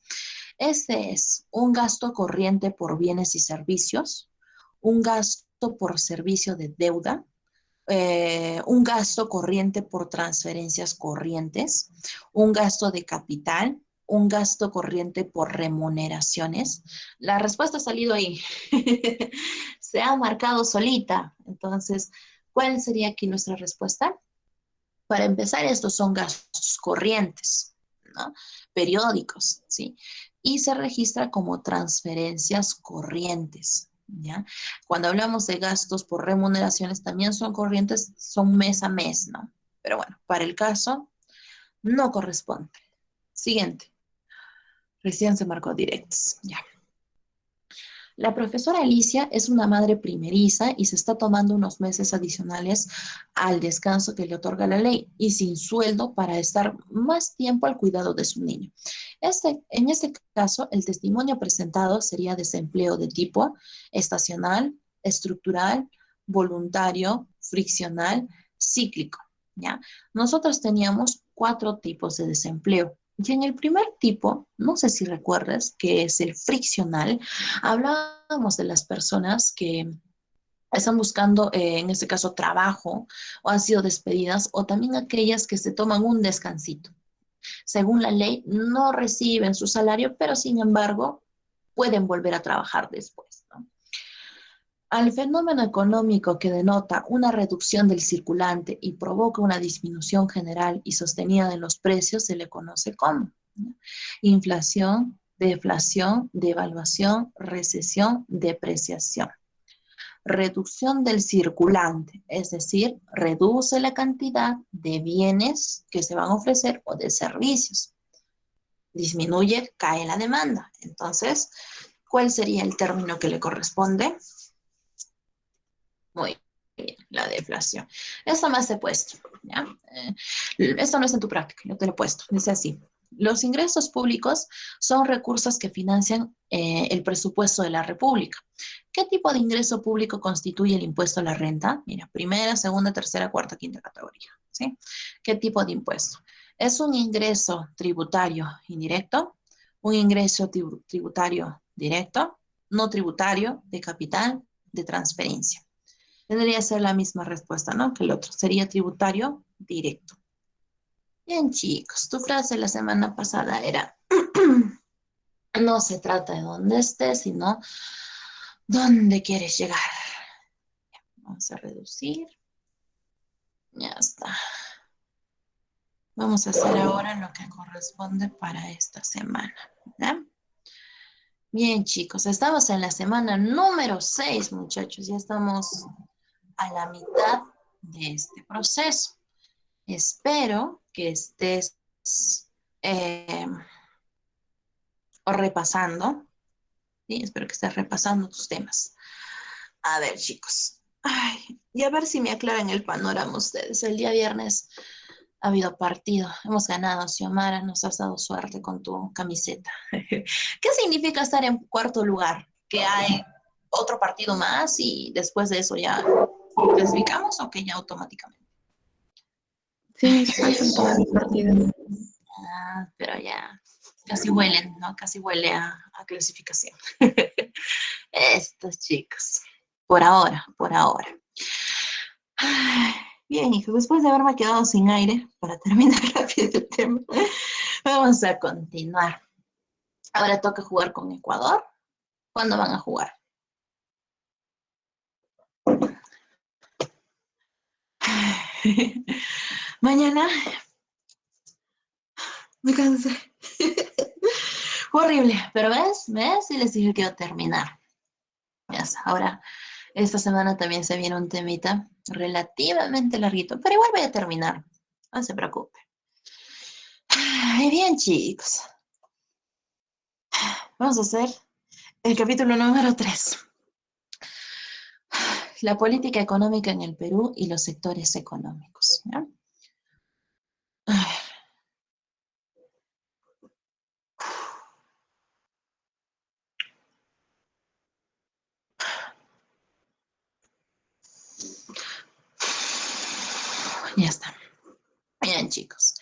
Este es un gasto corriente por bienes y servicios, un gasto por servicio de deuda, un gasto corriente por transferencias corrientes, un gasto de capital, un gasto corriente por remuneraciones. La respuesta ha salido ahí. Se ha marcado solita. Entonces, ¿cuál sería aquí nuestra respuesta? Para empezar, estos son gastos corrientes, ¿no? Periódicos, ¿sí? Y se registra como transferencias corrientes, ¿ya? Cuando hablamos de gastos por remuneraciones, también son corrientes, son mes a mes, ¿no? Pero bueno, para el caso, no corresponde. Siguiente. Recién se marcó directos, ya. La profesora Alicia es una madre primeriza y se está tomando unos meses adicionales al descanso que le otorga la ley y sin sueldo para estar más tiempo al cuidado de su niño. En este caso, el testimonio presentado sería desempleo de tipo estacional, estructural, voluntario, friccional, cíclico. ¿Ya? Nosotros teníamos 4 tipos de desempleo. Y en el primer tipo, no sé si recuerdas, que es el friccional, hablábamos de las personas que están buscando, en este caso, trabajo o han sido despedidas, o también aquellas que se toman un descansito. Según la ley, no reciben su salario, pero sin embargo, pueden volver a trabajar después, ¿no? Al fenómeno económico que denota una reducción del circulante y provoca una disminución general y sostenida de los precios se le conoce como, ¿no? Inflación, deflación, devaluación, recesión, depreciación. Reducción del circulante, es decir, reduce la cantidad de bienes que se van a ofrecer o de servicios. Disminuye, cae la demanda. Entonces, ¿cuál sería el término que le corresponde? Muy bien, la deflación. Esto más he puesto, ¿ya? Esto no es en tu práctica, yo te lo he puesto. Dice así: los ingresos públicos son recursos que financian el presupuesto de la República. ¿Qué tipo de ingreso público constituye el impuesto a la renta? Mira, primera, segunda, tercera, cuarta, quinta categoría, ¿sí? ¿Qué tipo de impuesto? ¿Es un ingreso tributario indirecto? ¿Un ingreso tributario directo? ¿No tributario, de capital, de transferencia? Tendría que ser la misma respuesta, ¿no? Que el otro. Sería tributario directo. Bien, chicos, tu frase la semana pasada era, no se trata de dónde estés, sino dónde quieres llegar. Vamos a reducir. Ya está. Vamos a hacer ahora lo que corresponde para esta semana, ¿ya? Bien, chicos, estamos en la semana número 6, muchachos. Ya estamos a la mitad de este proceso. Espero que estés eh, repasando, ¿sí? Espero que estés repasando tus temas. A ver, chicos. Ay, y a ver si me aclaran el panorama ustedes. El día viernes ha habido partido. Hemos ganado, Xiomara. Nos has dado suerte con tu camiseta. ¿Qué significa estar en cuarto lugar? ¿Que hay otro partido más y después de eso ya clasificamos o que ya automáticamente? Sí, nos faltan todavía partidos. Pero ya casi huelen, ¿no? Casi huele a clasificación. Estos chicos. Por ahora, por ahora. Bien, hijo, después de haberme quedado sin aire, para terminar rápido el tema, vamos a continuar. Ahora toca jugar con Ecuador. ¿Cuándo van a jugar? Mañana. Me cansé. Horrible, pero ¿ves? Y les dije que iba a terminar. Yes. Ahora, esta semana también se viene un temita relativamente larguito, pero igual voy a terminar. No se preocupe. Ay, bien, chicos. Vamos a hacer el capítulo número 3. La política económica en el Perú y los sectores económicos. ¿Ya? Ya está. Bien, chicos.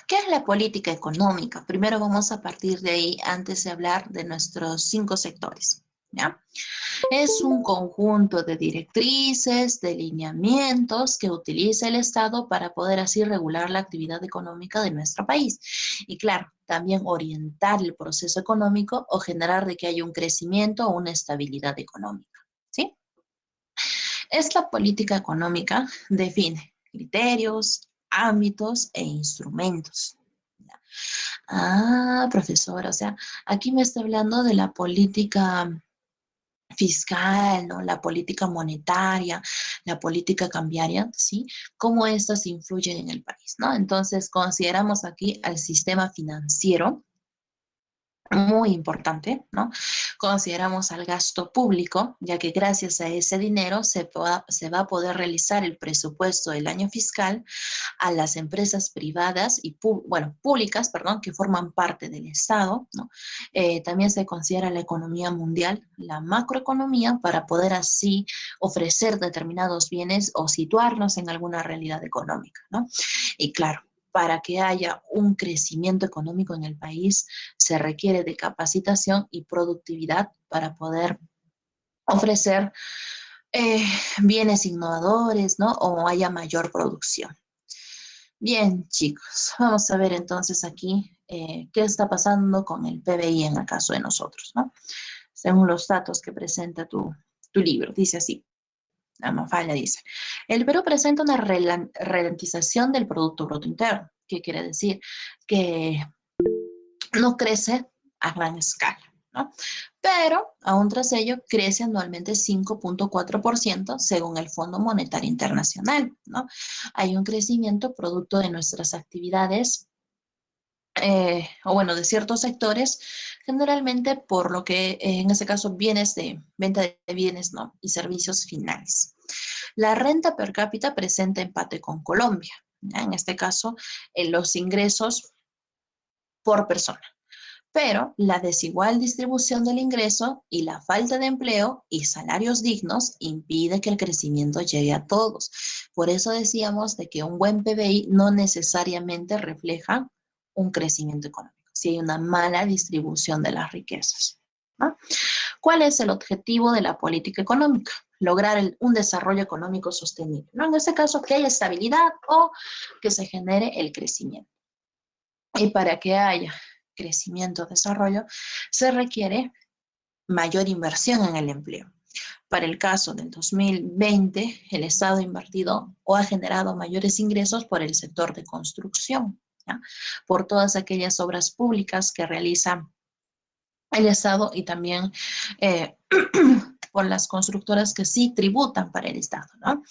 ¿Qué es la política económica? Primero vamos a partir de ahí antes de hablar de nuestros 5 sectores. ¿Ya? Es un conjunto de directrices, de lineamientos que utiliza el Estado para poder así regular la actividad económica de nuestro país. Y claro, también orientar el proceso económico o generar de que haya un crecimiento o una estabilidad económica. ¿Sí? Esta política económica define criterios, ámbitos e instrumentos. Profesora, o sea, aquí me está hablando de la política fiscal, ¿no? La política monetaria, la política cambiaria, ¿sí? Cómo estas influyen en el país, ¿no? Entonces, consideramos aquí al sistema financiero, muy importante, ¿no? Consideramos al gasto público, ya que gracias a ese dinero se va a poder realizar el presupuesto del año fiscal a las empresas privadas y, bueno, públicas, perdón, que forman parte del Estado, ¿no? También se considera la economía mundial, la macroeconomía, para poder así ofrecer determinados bienes o situarnos en alguna realidad económica, ¿no? Y claro, para que haya un crecimiento económico en el país, se requiere de capacitación y productividad para poder ofrecer bienes innovadores, ¿no? O haya mayor producción. Bien, chicos, vamos a ver entonces aquí qué está pasando con el PBI en el caso de nosotros, ¿no? Según los datos que presenta tu libro, dice así. La Mafalda dice, el Perú presenta una ralentización del Producto Bruto Interno. ¿Qué quiere decir? Que no crece a gran escala, ¿no? Pero, aún tras ello, crece anualmente 5.4% según el Fondo Monetario Internacional, ¿no? Hay un crecimiento producto de nuestras actividades o bueno, de ciertos sectores, generalmente por lo que en este caso bienes de venta de bienes, ¿no? Y servicios finales. La renta per cápita presenta empate con Colombia, ¿ya? En este caso, los ingresos por persona. Pero la desigual distribución del ingreso y la falta de empleo y salarios dignos impide que el crecimiento llegue a todos. Por eso decíamos de que un buen PBI no necesariamente refleja un crecimiento económico, si hay una mala distribución de las riquezas, ¿no? ¿Cuál es el objetivo de la política económica? Lograr un desarrollo económico sostenible, ¿no? En este caso, que haya estabilidad o que se genere el crecimiento. Y para que haya crecimiento, desarrollo, se requiere mayor inversión en el empleo. Para el caso del 2020, el Estado ha invertido o ha generado mayores ingresos por el sector de construcción, ¿ya? Por todas aquellas obras públicas que realiza el Estado y también eh, por las constructoras que sí tributan para el Estado, ¿no?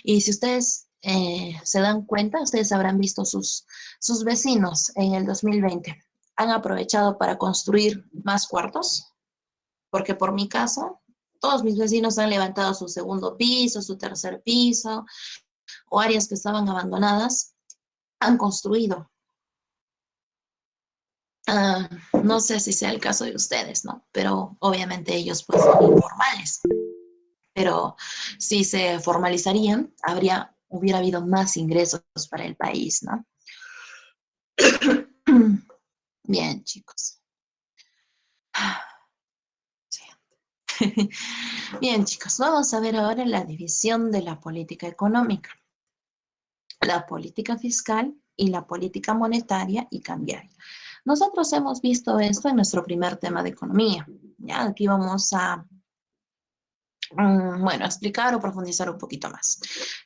Y si ustedes se dan cuenta, ustedes habrán visto sus vecinos en el 2020. Han aprovechado para construir más cuartos, porque por mi caso, todos mis vecinos han levantado su segundo piso, su tercer piso, o áreas que estaban abandonadas, han construido. Ah, no sé si sea el caso de ustedes, ¿no? Pero obviamente ellos pues son informales. Pero si se formalizarían, hubiera habido más ingresos para el país, ¿no? Bien, chicos. Sí. Bien, chicos, vamos a ver ahora la división de la política económica, la política fiscal y la política monetaria y cambiaria. Nosotros hemos visto esto en nuestro primer tema de economía. Ya, aquí vamos a, bueno, explicar o profundizar un poquito más.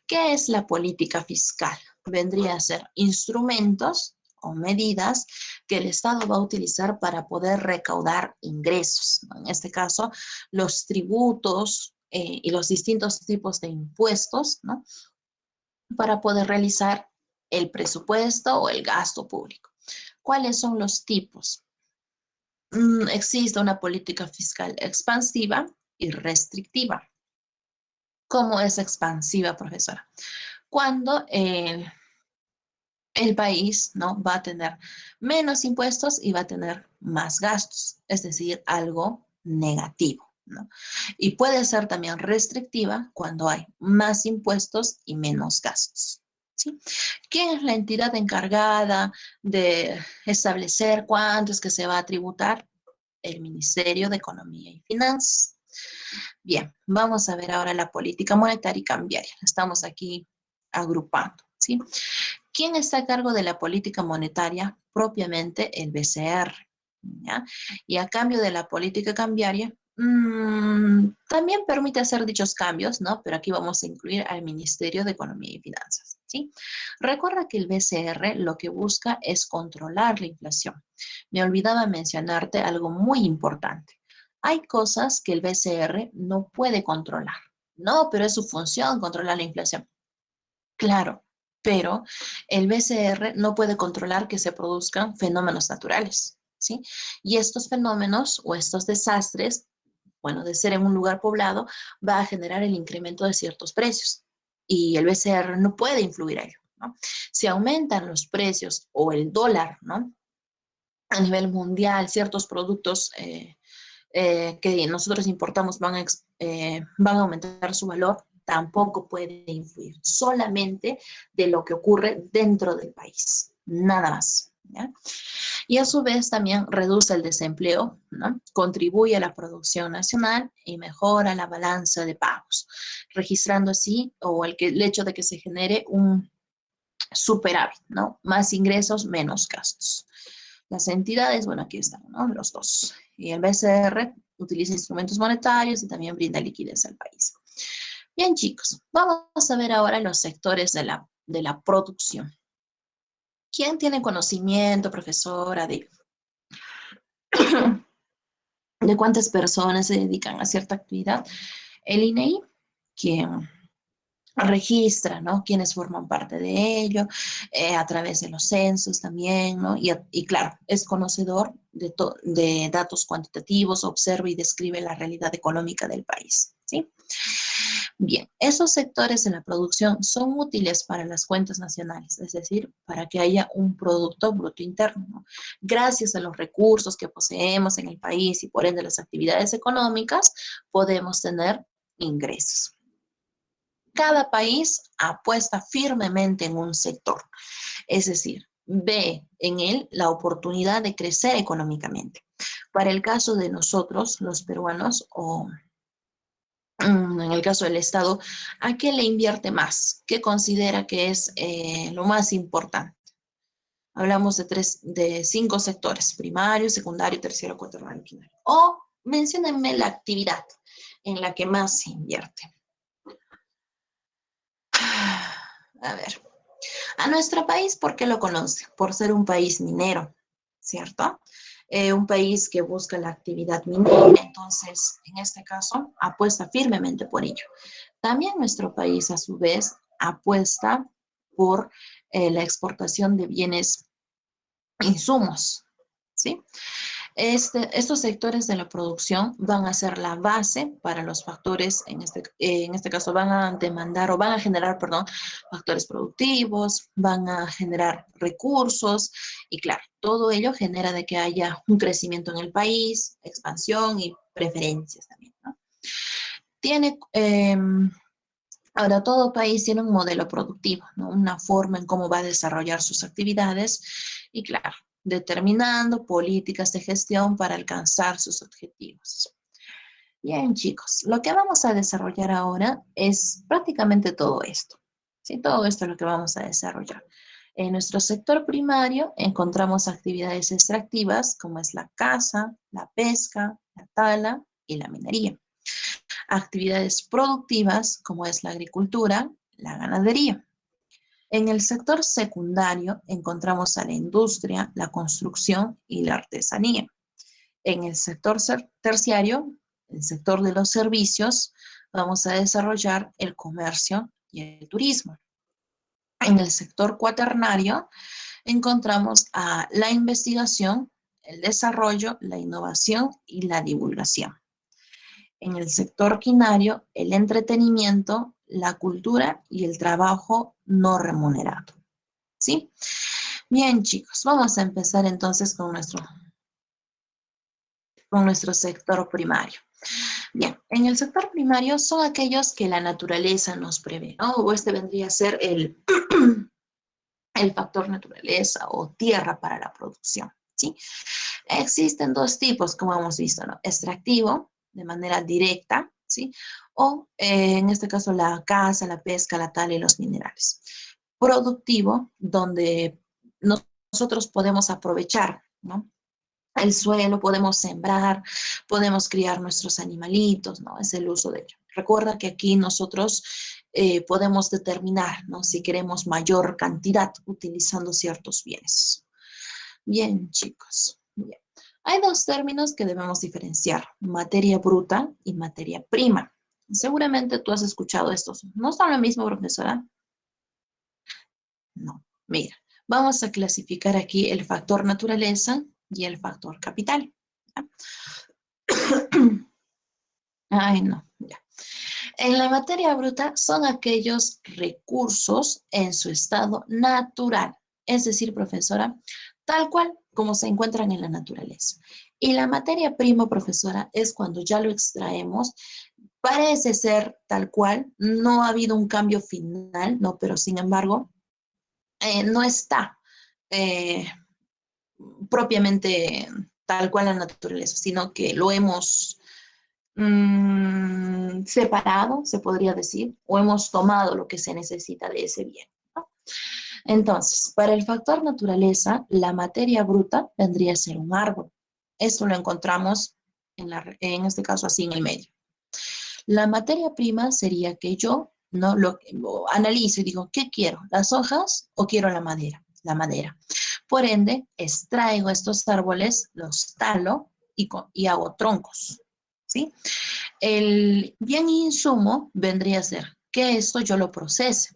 ¿Qué es la política fiscal? Vendría a ser instrumentos o medidas que el Estado va a utilizar para poder recaudar ingresos, ¿no? En este caso, los tributos y los distintos tipos de impuestos, ¿no? Para poder realizar el presupuesto o el gasto público. ¿Cuáles son los tipos? Existe una política fiscal expansiva y restrictiva. ¿Cómo es expansiva, profesora? Cuando el país, ¿no?, va a tener menos impuestos y va a tener más gastos, es decir, algo negativo, ¿no? Y puede ser también restrictiva cuando hay más impuestos y menos gastos, ¿sí? ¿Quién es la entidad encargada de establecer cuánto es que se va a tributar? El Ministerio de Economía y Finanzas. Bien, vamos a ver ahora la política monetaria y cambiaria. Estamos aquí agrupando, ¿sí? ¿Quién está a cargo de la política monetaria? Propiamente el BCR, ¿ya? Y a cambio de la política cambiaria, también permite hacer dichos cambios, ¿no? Pero aquí vamos a incluir al Ministerio de Economía y Finanzas, ¿sí? Recuerda que el BCR lo que busca es controlar la inflación. Me olvidaba mencionarte algo muy importante. Hay cosas que el BCR no puede controlar. No, pero es su función controlar la inflación. Claro, pero el BCR no puede controlar que se produzcan fenómenos naturales, ¿sí? Y estos fenómenos o estos desastres, bueno, de ser en un lugar poblado, va a generar el incremento de ciertos precios. Y el BCR no puede influir a ello, ¿no? Si aumentan los precios o el dólar, ¿no?, a nivel mundial, ciertos productos que nosotros importamos van a aumentar su valor, tampoco puede influir, solamente de lo que ocurre dentro del país, nada más, ¿ya? Y a su vez también reduce el desempleo, ¿no? Contribuye a la producción nacional y mejora la balanza de pagos, registrando así el hecho de que se genere un superávit, ¿no? Más ingresos, menos gastos. Las entidades, bueno, aquí están, ¿no?, los dos. Y el BCR utiliza instrumentos monetarios y también brinda liquidez al país. Bien, chicos, vamos a ver ahora los sectores de la producción. ¿Quién tiene conocimiento, profesora, de cuántas personas se dedican a cierta actividad? El INEI, quien registra, ¿no?, quienes forman parte de ello, a través de los censos también, ¿no? Y claro, es conocedor de datos cuantitativos, observa y describe la realidad económica del país, ¿sí? Bien, esos sectores de la producción son útiles para las cuentas nacionales, es decir, para que haya un Producto Bruto Interno, ¿no? Gracias a los recursos que poseemos en el país y por ende las actividades económicas, podemos tener ingresos. Cada país apuesta firmemente en un sector, es decir, ve en él la oportunidad de crecer económicamente. Para el caso de nosotros, los peruanos, o en el caso del Estado, ¿a qué le invierte más? ¿Qué considera que es lo más importante? Hablamos de 5 sectores: primario, secundario, terciario, cuaternario, quinto. O menciónenme la actividad en la que más se invierte. A ver, a nuestro país, ¿por qué lo conoce? Por ser un país minero, ¿cierto? Un país que busca la actividad minera, entonces, en este caso, apuesta firmemente por ello. También nuestro país, a su vez, apuesta por la exportación de bienes, insumos, ¿sí? Estos sectores de la producción van a ser la base para los factores, en este caso van a demandar o van a generar, perdón, factores productivos, van a generar recursos y claro, todo ello genera de que haya un crecimiento en el país, expansión y preferencias también, ¿no? Tiene, Ahora, todo país tiene un modelo productivo, ¿no? Una forma en cómo va a desarrollar sus actividades y, claro, determinando políticas de gestión para alcanzar sus objetivos. Bien, chicos, lo que vamos a desarrollar ahora es prácticamente todo esto. ¿Sí? Todo esto es lo que vamos a desarrollar. En nuestro sector primario encontramos actividades extractivas como es la caza, la pesca, la tala y la minería. Actividades productivas como es la agricultura, la ganadería. En el sector secundario encontramos a la industria, la construcción y la artesanía. En el sector terciario, el sector de los servicios, vamos a desarrollar el comercio y el turismo. En el sector cuaternario encontramos a la investigación, el desarrollo, la innovación y la divulgación. En el sector quinario, el entretenimiento, la cultura y el trabajo no remunerado. ¿Sí? Bien, chicos, vamos a empezar entonces con nuestro sector primario. Bien, en el sector primario son aquellos que la naturaleza nos prevé, ¿no? O este vendría a ser el factor naturaleza o tierra para la producción, ¿sí? Existen dos tipos, como hemos visto, ¿no? Extractivo, de manera directa, ¿sí? O en este caso la caza, la pesca, la tala y los minerales. Productivo, donde nosotros podemos aprovechar, ¿no? El suelo, podemos sembrar, podemos criar nuestros animalitos, ¿no? Es el uso de ello. Recuerda que aquí nosotros podemos determinar, ¿no? Si queremos mayor cantidad utilizando ciertos bienes. Bien, chicos. Bien. Hay dos términos que debemos diferenciar: materia bruta y materia prima. Seguramente tú has escuchado estos. ¿No son lo mismo, profesora? No. Mira, vamos a clasificar aquí el factor naturaleza y el factor capital. ¿Ya? Ay, no, ya. En la materia bruta son aquellos recursos en su estado natural, es decir, profesora, tal cual como se encuentran en la naturaleza. Y la materia prima, profesora, es cuando ya lo extraemos, parece ser tal cual, no ha habido un cambio final, ¿no? Pero sin embargo, no está eh, propiamente tal cual en la naturaleza, sino que lo hemos separado, se podría decir, o hemos tomado lo que se necesita de ese bien, ¿no? Entonces, para el factor naturaleza, la materia bruta vendría a ser un árbol. Esto lo encontramos en este caso así en el medio. La materia prima sería que yo no lo analizo y digo, ¿qué quiero? ¿Las hojas o quiero la madera? La madera. Por ende, extraigo estos árboles, los talo y hago troncos, ¿sí? El bien insumo vendría a ser que esto yo lo procese,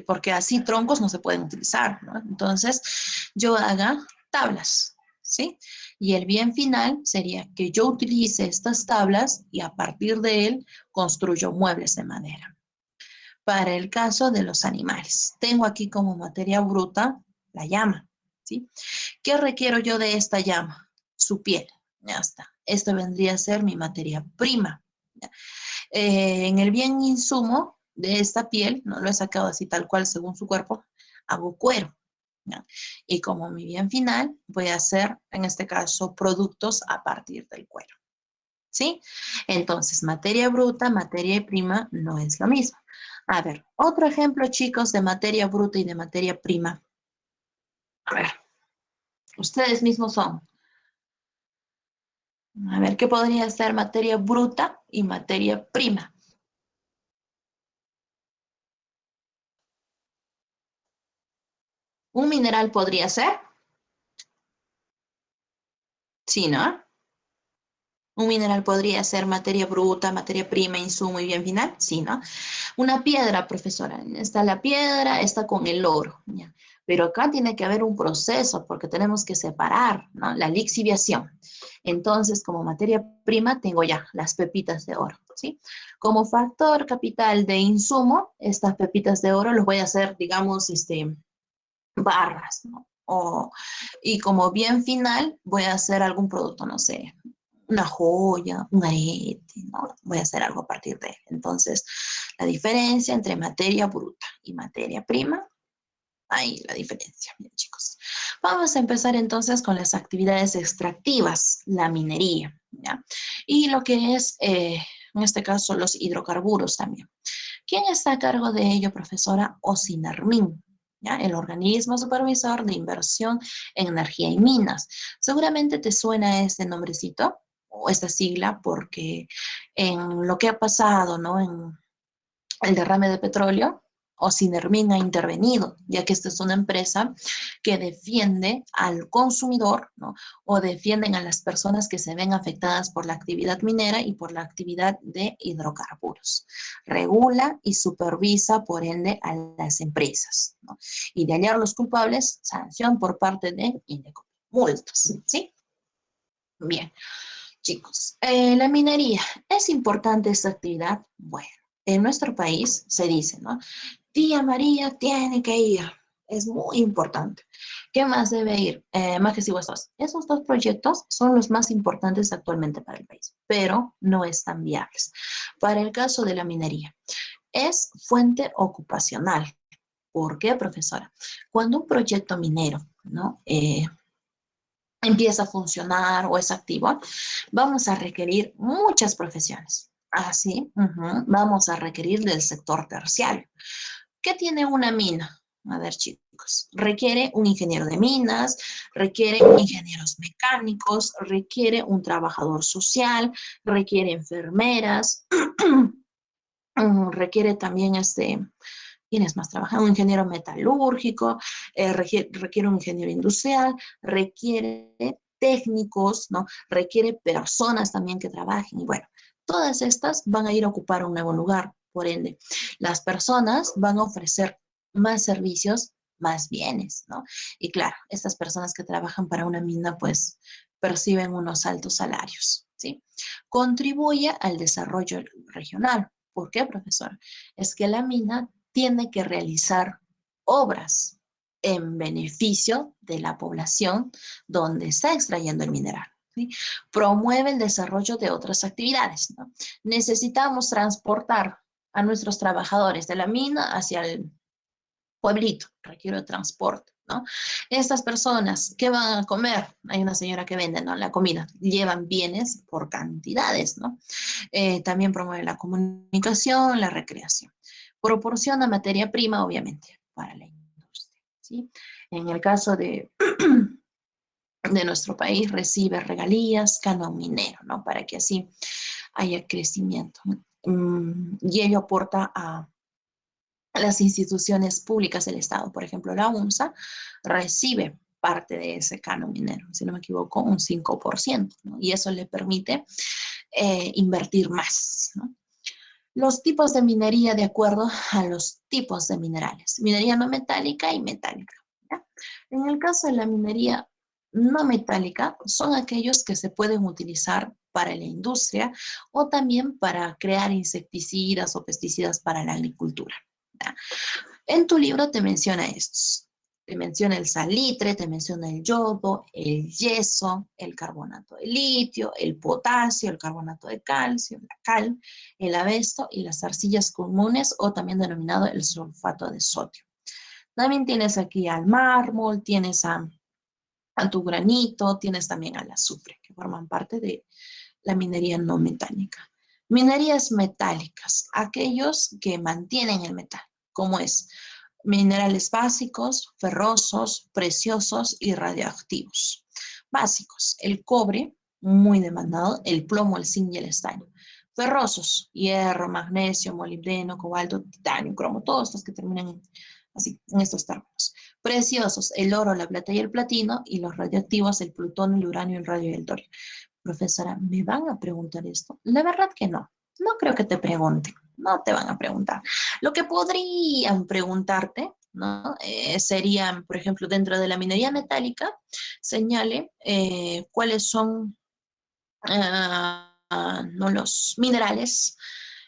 porque así troncos no se pueden utilizar, ¿no? Entonces, yo haga tablas, ¿sí? Y el bien final sería que yo utilice estas tablas y a partir de él construyo muebles de madera. Para el caso de los animales, tengo aquí como materia bruta la llama, ¿sí? ¿Qué requiero yo de esta llama? Su piel, ya está. Esto vendría a ser mi materia prima. En el bien insumo de esta piel, no lo he sacado así tal cual según su cuerpo, hago cuero. ¿ya? Y como mi bien final, voy a hacer, en este caso, productos a partir del cuero. ¿Sí? Entonces, materia bruta, materia prima no es lo mismo. A ver, otro ejemplo, chicos, de materia bruta y de materia prima. A ver, ustedes mismos son. A ver, ¿qué podría ser materia bruta y materia prima? ¿Un mineral podría ser? Sí, ¿no? ¿Un mineral podría ser materia bruta, materia prima, insumo y bien final? Sí, ¿no? Una piedra, profesora. Está la piedra, está con el oro. ¿Ya? Pero acá tiene que haber un proceso porque tenemos que separar, ¿no? La lixiviación. Entonces, como materia prima, tengo ya las pepitas de oro, ¿sí? Como factor capital de insumo, estas pepitas de oro los voy a hacer, digamos, barras, ¿no? Y como bien final, voy a hacer algún producto, no sé, una joya, un arete, ¿no? Voy a hacer algo a partir de él. Entonces, la diferencia entre materia bruta y materia prima, ahí la diferencia, bien chicos. Vamos a empezar entonces con las actividades extractivas, la minería, ¿ya? Y lo que es, en este caso, los hidrocarburos también. ¿Quién está a cargo de ello, profesora? OSINARMIN, ¿ya? El organismo supervisor de inversión en energía y minas. Seguramente te suena este nombrecito o esta sigla porque en lo que ha pasado, ¿no? En el derrame de petróleo, Osinermin ha intervenido, ya que esta es una empresa que defiende al consumidor, ¿no? O defienden a las personas que se ven afectadas por la actividad minera y por la actividad de hidrocarburos. Regula y supervisa, por ende, a las empresas, ¿no? Y de hallar los culpables, sanción por parte de INDECO. Multas, ¿sí? Bien. Chicos, la minería, ¿es importante esta actividad? Bueno, en nuestro país se dice, ¿no? Tía María tiene que ir, es muy importante. ¿Qué más debe ir? Majes y Huesos. Esos dos proyectos son los más importantes actualmente para el país, pero no están viables. Para el caso de la minería, es fuente ocupacional. ¿Por qué, profesora? Cuando un proyecto minero, ¿no? Empieza a funcionar o es activo, vamos a requerir muchas profesiones. Así, vamos a requerir del sector terciario. ¿Qué tiene una mina? A ver, chicos, requiere un ingeniero de minas, requiere ingenieros mecánicos, requiere un trabajador social, requiere enfermeras, requiere también ¿quiénes más trabajan? Un ingeniero metalúrgico, requiere un ingeniero industrial, requiere técnicos, ¿no? Requiere personas también que trabajen. Y bueno, todas estas van a ir a ocupar un nuevo lugar. Por ende, las personas van a ofrecer más servicios, más bienes, ¿no? Y claro, estas personas que trabajan para una mina, pues perciben unos altos salarios, ¿sí? Contribuye al desarrollo regional. ¿Por qué, profesor? Es que la mina tiene que realizar obras en beneficio de la población donde está extrayendo el mineral, ¿sí? Promueve el desarrollo de otras actividades, ¿no? Necesitamos transportar a nuestros trabajadores de la mina hacia el pueblito, requiere transporte, ¿no? Estas personas, ¿qué van a comer? Hay una señora que vende, ¿no? La comida, llevan bienes por cantidades, ¿no? También promueve la comunicación, la recreación. Proporciona materia prima, obviamente, para la industria, ¿sí? En el caso de nuestro país, recibe regalías, canon minero, ¿no? Para que así haya crecimiento. Y ello aporta a las instituciones públicas del Estado. Por ejemplo, la UNSA recibe parte de ese canon minero, si no me equivoco, un 5%, ¿no? Y eso le permite invertir más, ¿no? Los tipos de minería de acuerdo a los tipos de minerales. Minería no metálica y metálica, ¿ya? En el caso de la minería no metálica, son aquellos que se pueden utilizar para la industria o también para crear insecticidas o pesticidas para la agricultura, ¿ya? En tu libro te menciona estos. Te menciona el salitre, te menciona el yodo, el yeso, el carbonato de litio, el potasio, el carbonato de calcio, la cal, el abesto y las arcillas comunes o también denominado el sulfato de sodio. También tienes aquí al mármol, tienes a tu granito, tienes también al azufre, que forman parte de la minería no metálica. Minerías metálicas, aquellos que mantienen el metal, como es minerales básicos, ferrosos, preciosos y radioactivos. Básicos, el cobre, muy demandado, el plomo, el zinc y el estaño. Ferrosos, hierro, magnesio, molibdeno, cobalto, titanio, cromo, todos estos que terminan así, en estos términos. Preciosos, el oro, la plata y el platino, y los radioactivos, el plutonio, el uranio, el radio y el torio. Profesora, ¿me van a preguntar esto? La verdad que no. No creo que te pregunten. No te van a preguntar. Lo que podrían preguntarte, ¿no? Serían, por ejemplo, dentro de la minería metálica, señale cuáles son no los minerales,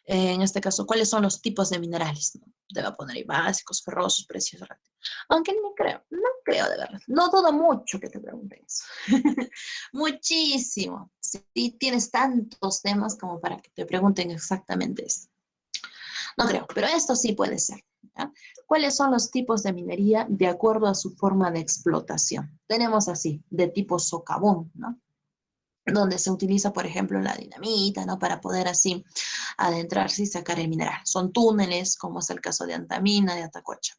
en este caso, cuáles son los tipos de minerales, ¿no? Te va a poner ahí básicos, ferrosos, preciosos, aunque no creo de verdad, no dudo mucho que te pregunten eso. Muchísimo. Si tienes tantos temas como para que te pregunten exactamente eso. No creo, pero esto sí puede ser. ¿Ya? ¿Cuáles son los tipos de minería de acuerdo a su forma de explotación? Tenemos así, de tipo socavón, ¿no? Donde se utiliza, por ejemplo, la dinamita, ¿no? Para poder así adentrarse y sacar el mineral. Son túneles, como es el caso de Antamina, de Atacocha.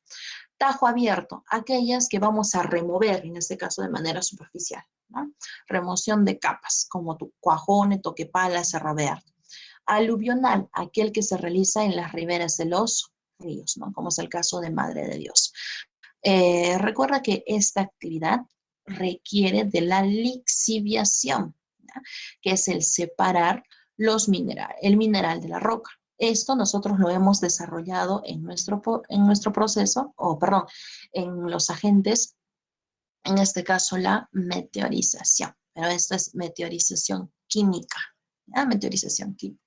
Tajo abierto, aquellas que vamos a remover, en este caso de manera superficial, ¿no? Remoción de capas, como tu cuajone, toquepala, cerro verde. Aluvional, aquel que se realiza en las riberas de los ríos, ¿no? Como es el caso de Madre de Dios. Recuerda que esta actividad requiere de la lixiviación, ¿ya? Que es el separar el mineral de la roca. Esto nosotros lo hemos desarrollado en nuestro proceso, o perdón, en los agentes, en este caso la meteorización, pero esta es meteorización química, ¿ya? Meteorización química.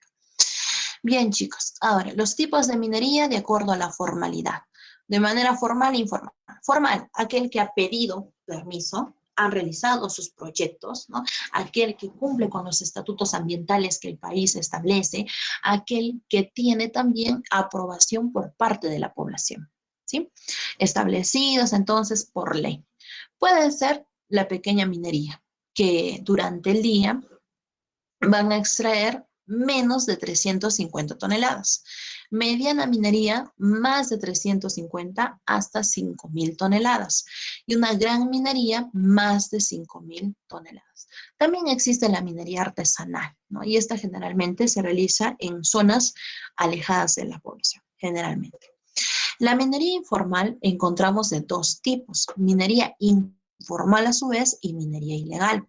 Bien, chicos, ahora, los tipos de minería de acuerdo a la formalidad. De manera formal e informal. Formal, aquel que ha pedido permiso, ha realizado sus proyectos, ¿no? Aquel que cumple con los estatutos ambientales que el país establece, aquel que tiene también aprobación por parte de la población, ¿sí? Establecidos entonces por ley. Puede ser la pequeña minería, que durante el día van a extraer menos de 350 toneladas. Mediana minería, más de 350 hasta 5.000 toneladas. Y una gran minería, más de 5.000 toneladas. También existe la minería artesanal, ¿no? Y esta generalmente se realiza en zonas alejadas de la población, generalmente. La minería informal encontramos de dos tipos, minería informal a su vez y minería ilegal.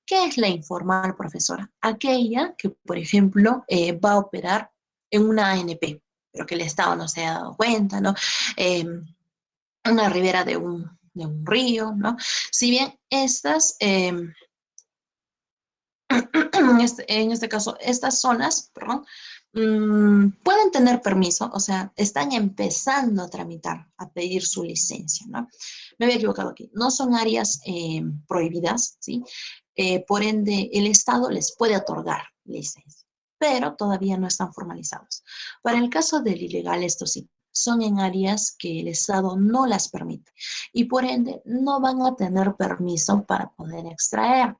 ¿Qué es la informal, profesora? Aquella que, por ejemplo, va a operar en una ANP, pero que el Estado no se ha dado cuenta, ¿no? Una ribera de un río, ¿no? Si bien estas, en este caso, estas zonas, perdón, pueden tener permiso, o sea, están empezando a tramitar, a pedir su licencia, ¿no? Me había equivocado aquí. No son áreas prohibidas, ¿sí? Por ende, el Estado les puede otorgar licencia, pero todavía no están formalizados. Para el caso del ilegal, esto sí, son en áreas que el Estado no las permite y por ende no van a tener permiso para poder extraer.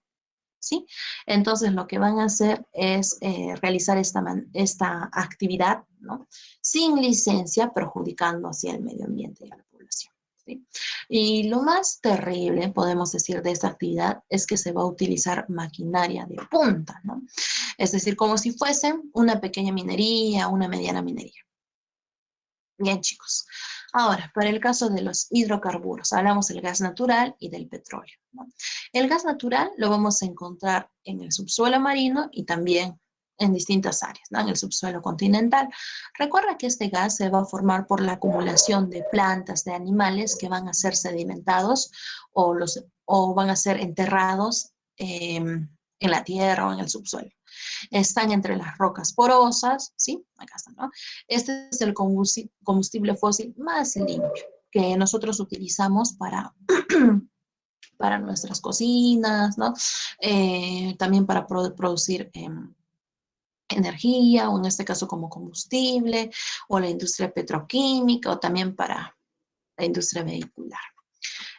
¿Sí? Entonces lo que van a hacer es realizar esta actividad, ¿no? Sin licencia, perjudicando así al medio ambiente y a la población. ¿Sí? Y lo más terrible, podemos decir, de esta actividad es que se va a utilizar maquinaria de punta, ¿no? Es decir, como si fuese una pequeña minería, una mediana minería. Bien, chicos. Ahora, para el caso de los hidrocarburos, hablamos del gas natural y del petróleo, ¿no? El gas natural lo vamos a encontrar en el subsuelo marino y también en distintas áreas, ¿no? En el subsuelo continental. Recuerda que este gas se va a formar por la acumulación de plantas, de animales que van a ser sedimentados o van a ser enterrados en la tierra o en el subsuelo. Están entre las rocas porosas, ¿sí? Acá están, ¿no? Este es el combustible fósil más limpio que nosotros utilizamos para nuestras cocinas, ¿no? También para producir energía, o en este caso como combustible, o la industria petroquímica, o también la industria vehicular.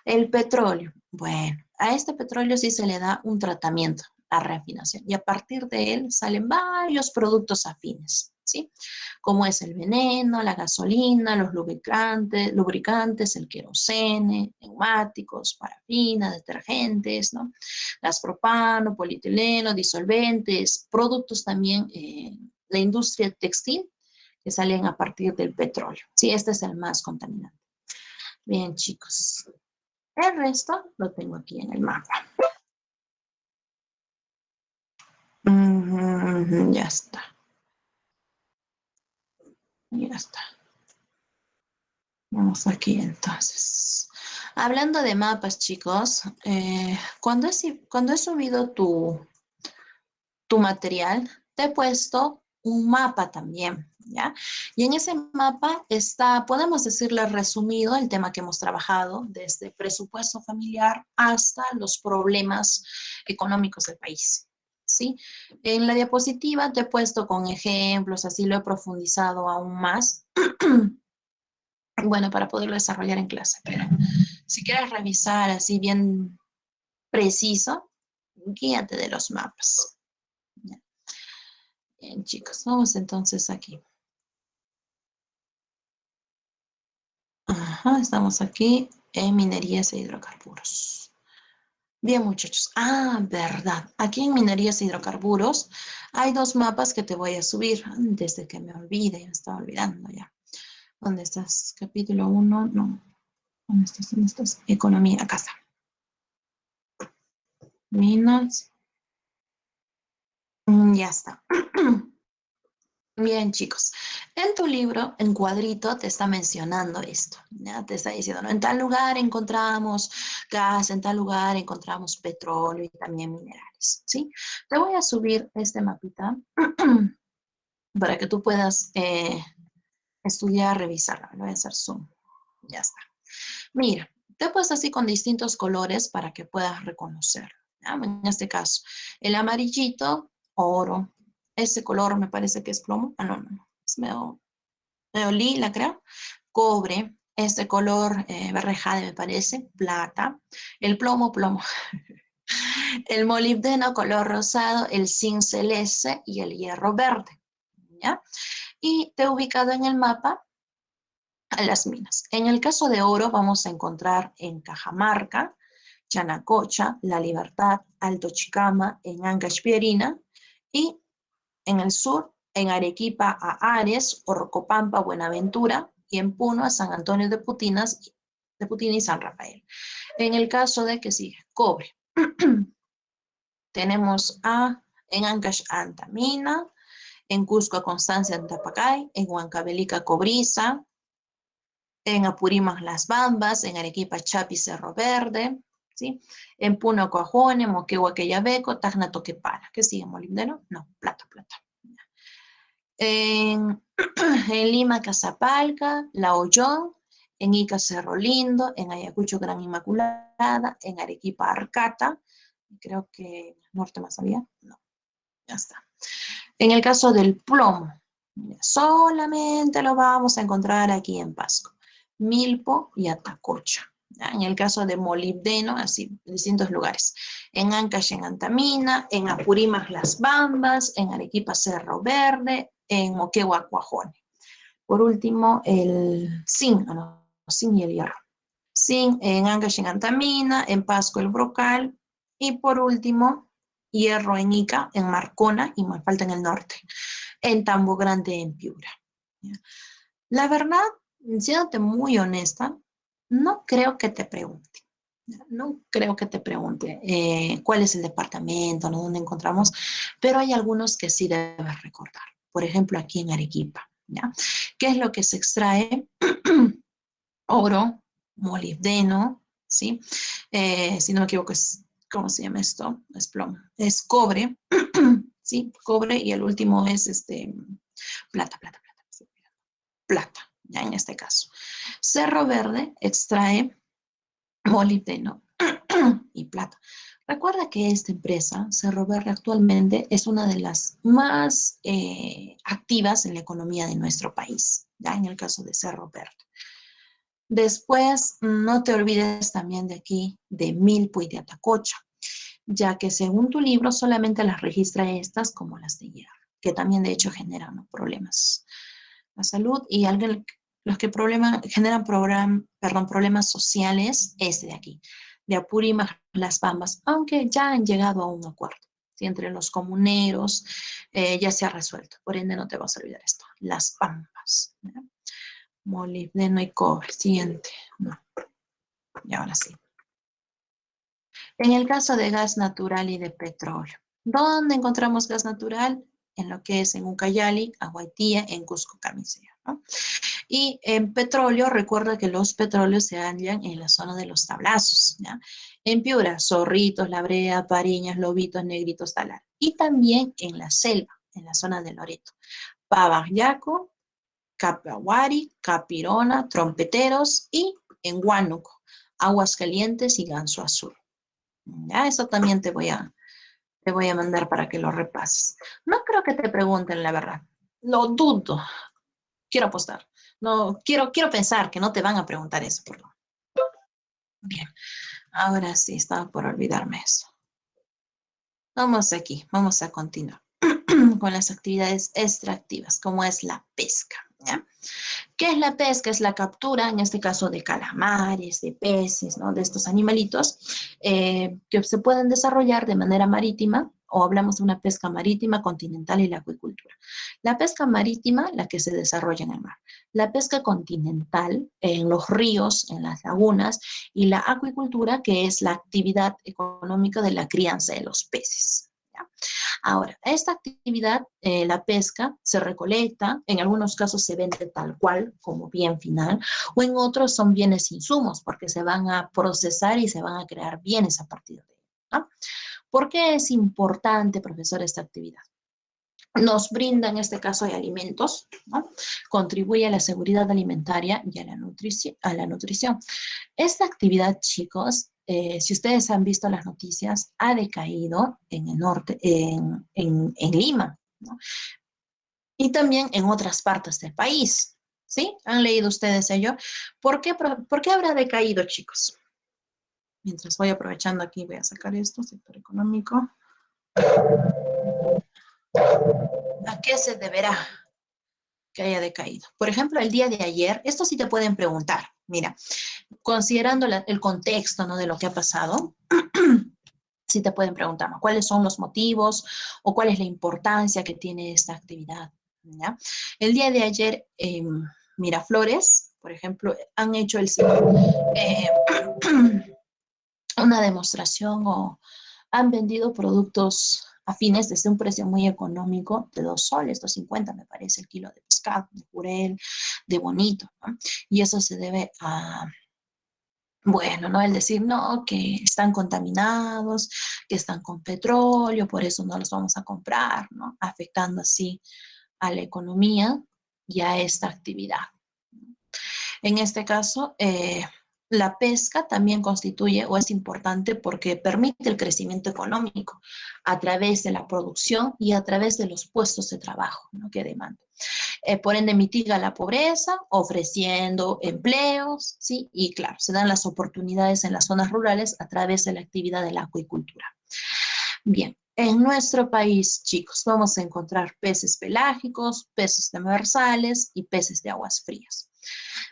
El petróleo. Bueno, a este petróleo sí se le da un tratamiento, la refinación, y a partir de él salen varios productos afines, ¿sí? Como es el veneno, la gasolina, los lubricantes, el querosene, neumáticos, parafina, detergentes, ¿no? Gas propano, polietileno, disolventes, productos también, la industria textil, que salen a partir del petróleo. Sí, este es el más contaminante. Bien, chicos. El resto lo tengo aquí en el mapa. Ya está. Ya está. Vamos aquí entonces. Hablando de mapas, chicos, cuando he subido tu material, te he puesto un mapa también, ¿ya? Y en ese mapa está, podemos decirle resumido, el tema que hemos trabajado, desde presupuesto familiar hasta los problemas económicos del país, ¿sí? En la diapositiva te he puesto con ejemplos, así lo he profundizado aún más, bueno, para poderlo desarrollar en clase, pero si quieres revisar así bien preciso, guíate de los mapas. ¿Ya? Bien, chicos, vamos entonces aquí. Ajá, estamos aquí en minerías e hidrocarburos. Bien, muchachos. Ah, verdad. Aquí en minerías e hidrocarburos hay dos mapas que te voy a subir antes de que me olvide. Me estaba olvidando ya. ¿Dónde estás? Capítulo 1, no. ¿Dónde estás? ¿Dónde estás? Economía, acá está. Minas. Ya está. Bien, chicos, en tu libro, en cuadrito, te está mencionando esto, ¿ya? Te está diciendo, ¿no? En tal lugar encontramos gas, en tal lugar encontramos petróleo y también minerales, ¿sí? Te voy a subir este mapita para que tú puedas estudiar, revisarlo. Le voy a hacer zoom. Ya está. Mira, te he puesto así con distintos colores para que puedas reconocerlo, ¿ya? En este caso, el amarillito, oro. Ese color me parece que es plomo. Ah, no, no, no. Es medio lila, creo. Cobre. Este color verde jade me parece. Plata. El plomo, plomo. El molibdeno, color rosado. El zinc celeste y el hierro verde. ¿Ya? Y te he ubicado en el mapa a las minas. En el caso de oro vamos a encontrar en Cajamarca, Chanacocha, La Libertad, Alto Chicama, en Ancash Pierina y en el sur, en Arequipa a Ares, Orcopampa, Buenaventura y en Puno a San Antonio de Putina y San Rafael. En el caso de que sigue cobre, tenemos en Ancash Antamina, en Cusco a Constancia Antapacay, en Huancavelica Cobriza, en Apurímac Las Bambas, en Arequipa Chapi Cerro Verde, ¿sí? En Puno Coajone, Moquegua Quellaveco, Tacna Toquepala. ¿Qué sigue, molibdeno? No, plata, plata. En, en Lima Cazapalca, La Ollón, en Ica Cerro Lindo, en Ayacucho Gran Inmaculada, en Arequipa Arcata, creo que Norte más había, no, ya está. En el caso del plomo, solamente lo vamos a encontrar aquí en Pasco. Milpo y Atacocha. ¿Ya? En el caso de molibdeno, así, en distintos lugares. En Ancash, en Antamina, en Apurímac, Las Bambas, en Arequipa, Cerro Verde, en Moquegua, Cuajone. Por último, el zinc, zinc y el hierro. Zinc en Ancash, en Antamina, en Pasco, el Brocal. Y por último, hierro en Ica, en Marcona, y me falta en el norte, en Tambo Grande, en Piura. ¿Ya? La verdad, siéndote muy honesta, no creo que te pregunte. No creo que te pregunte cuál es el departamento, ¿no? Dónde encontramos, pero hay algunos que sí debes recordar. Por ejemplo, aquí en Arequipa, ¿ya? ¿Qué es lo que se extrae? Oro, molibdeno, ¿sí? Si no me equivoco, ¿cómo se llama esto? Es plomo. Es cobre, ¿sí? Cobre y el último es plata, plata, plata. ¿Sí? Plata, ya en este caso. Cerro Verde extrae molibdeno y plata. Recuerda que esta empresa, Cerro Verde, actualmente es una de las más activas en la economía de nuestro país, ya en el caso de Cerro Verde. Después, no te olvides también de aquí, de Milpo y de Atacocha, ya que según tu libro solamente las registra estas como las de hierro, que también de hecho generan, ¿no?, problemas la salud y los que generan problemas sociales es de aquí, de Apurímac, Las Bambas, aunque ya han llegado a un acuerdo. ¿Sí? Entre los comuneros ya se ha resuelto, por ende no te vas a olvidar esto, Las Bambas, ¿no? Molibdeno y cobre, siguiente, no. Y ahora sí. En el caso de gas natural y de petróleo, ¿dónde encontramos gas natural? En lo que es en Ucayali, Aguaitía, en Cusco, Camisea, ¿no? Y en petróleo, recuerda que los petróleos se hallan en la zona de los tablazos, ¿ya? En Piura, Zorritos, La Brea, Pariñas, Lobitos, Negritos, Talar. Y también en la selva, en la zona de Loreto. Pabayaco, Capaguari, Capirona, Trompeteros y en Huánuco, Aguascalientes y Ganso Azul. Ya, eso también te voy a mandar para que lo repases. No creo que te pregunten la verdad. Lo dudo. Quiero apostar. No, quiero pensar que no te van a preguntar eso, perdón. Bien, ahora sí, estaba por olvidarme eso. Vamos aquí, vamos a continuar con las actividades extractivas, como es la pesca, ¿ya? ¿Qué es la pesca? Es la captura, en este caso, de calamares, de peces, ¿no? De estos animalitos que se pueden desarrollar de manera marítima, o hablamos de una pesca marítima, continental y la acuicultura. La pesca marítima, la que se desarrolla en el mar. La pesca continental, en los ríos, en las lagunas, y la acuicultura, que es la actividad económica de la crianza de los peces, ¿ya? Ahora, esta actividad, la pesca, se recolecta, en algunos casos se vende tal cual como bien final, o en otros son bienes insumos, porque se van a procesar y se van a crear bienes a partir de ello, ¿no? ¿Por qué es importante, profesor, esta actividad? Nos brinda, en este caso, de alimentos, ¿no? Contribuye a la seguridad alimentaria y a la nutrición. Esta actividad, chicos, si ustedes han visto las noticias, ha decaído en el norte, en Lima, ¿no? Y también en otras partes del país, ¿sí? ¿Han leído ustedes ello? ¿Por qué habrá decaído, chicos? Mientras voy aprovechando aquí, voy a sacar esto, sector económico. ¿A qué se deberá que haya decaído? Por ejemplo, el día de ayer, esto sí te pueden preguntar. Mira, considerando el contexto, ¿no?, de lo que ha pasado, sí te pueden preguntar, ¿no?, cuáles son los motivos o cuál es la importancia que tiene esta actividad, ¿ya? El día de ayer, Miraflores, por ejemplo, han hecho eh, una demostración o han vendido productos afines desde un precio muy económico de 2 soles, 2.50 me parece el kilo de pescado, de jurel, de bonito, ¿no? Y eso se debe a, bueno, ¿no?, el decir, no, que están contaminados, que están con petróleo, por eso no los vamos a comprar, ¿no? Afectando así a la economía y a esta actividad. En este caso, la pesca también constituye o es importante porque permite el crecimiento económico a través de la producción y a través de los puestos de trabajo, ¿no?, que demanda. Por ende, mitiga la pobreza, ofreciendo empleos, ¿sí? Y claro, se dan las oportunidades en las zonas rurales a través de la actividad de la acuicultura. Bien, en nuestro país, chicos, vamos a encontrar peces pelágicos, peces demersales y peces de aguas frías.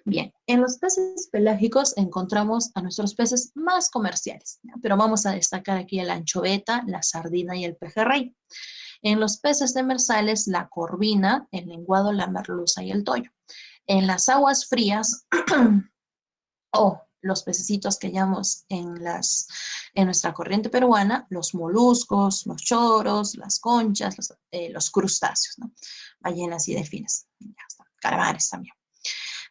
Bien, en los peces pelágicos encontramos a nuestros peces más comerciales, ¿ya? Pero vamos a destacar aquí el anchoveta, la sardina y el pejerrey. En los peces demersales, la corvina, el lenguado, la merluza y el toyo. En las aguas frías, o los pececitos que llamamos en nuestra corriente peruana, los moluscos, los choros, las conchas, los crustáceos, ¿no? Ballenas y delfines, ya está, calamares también.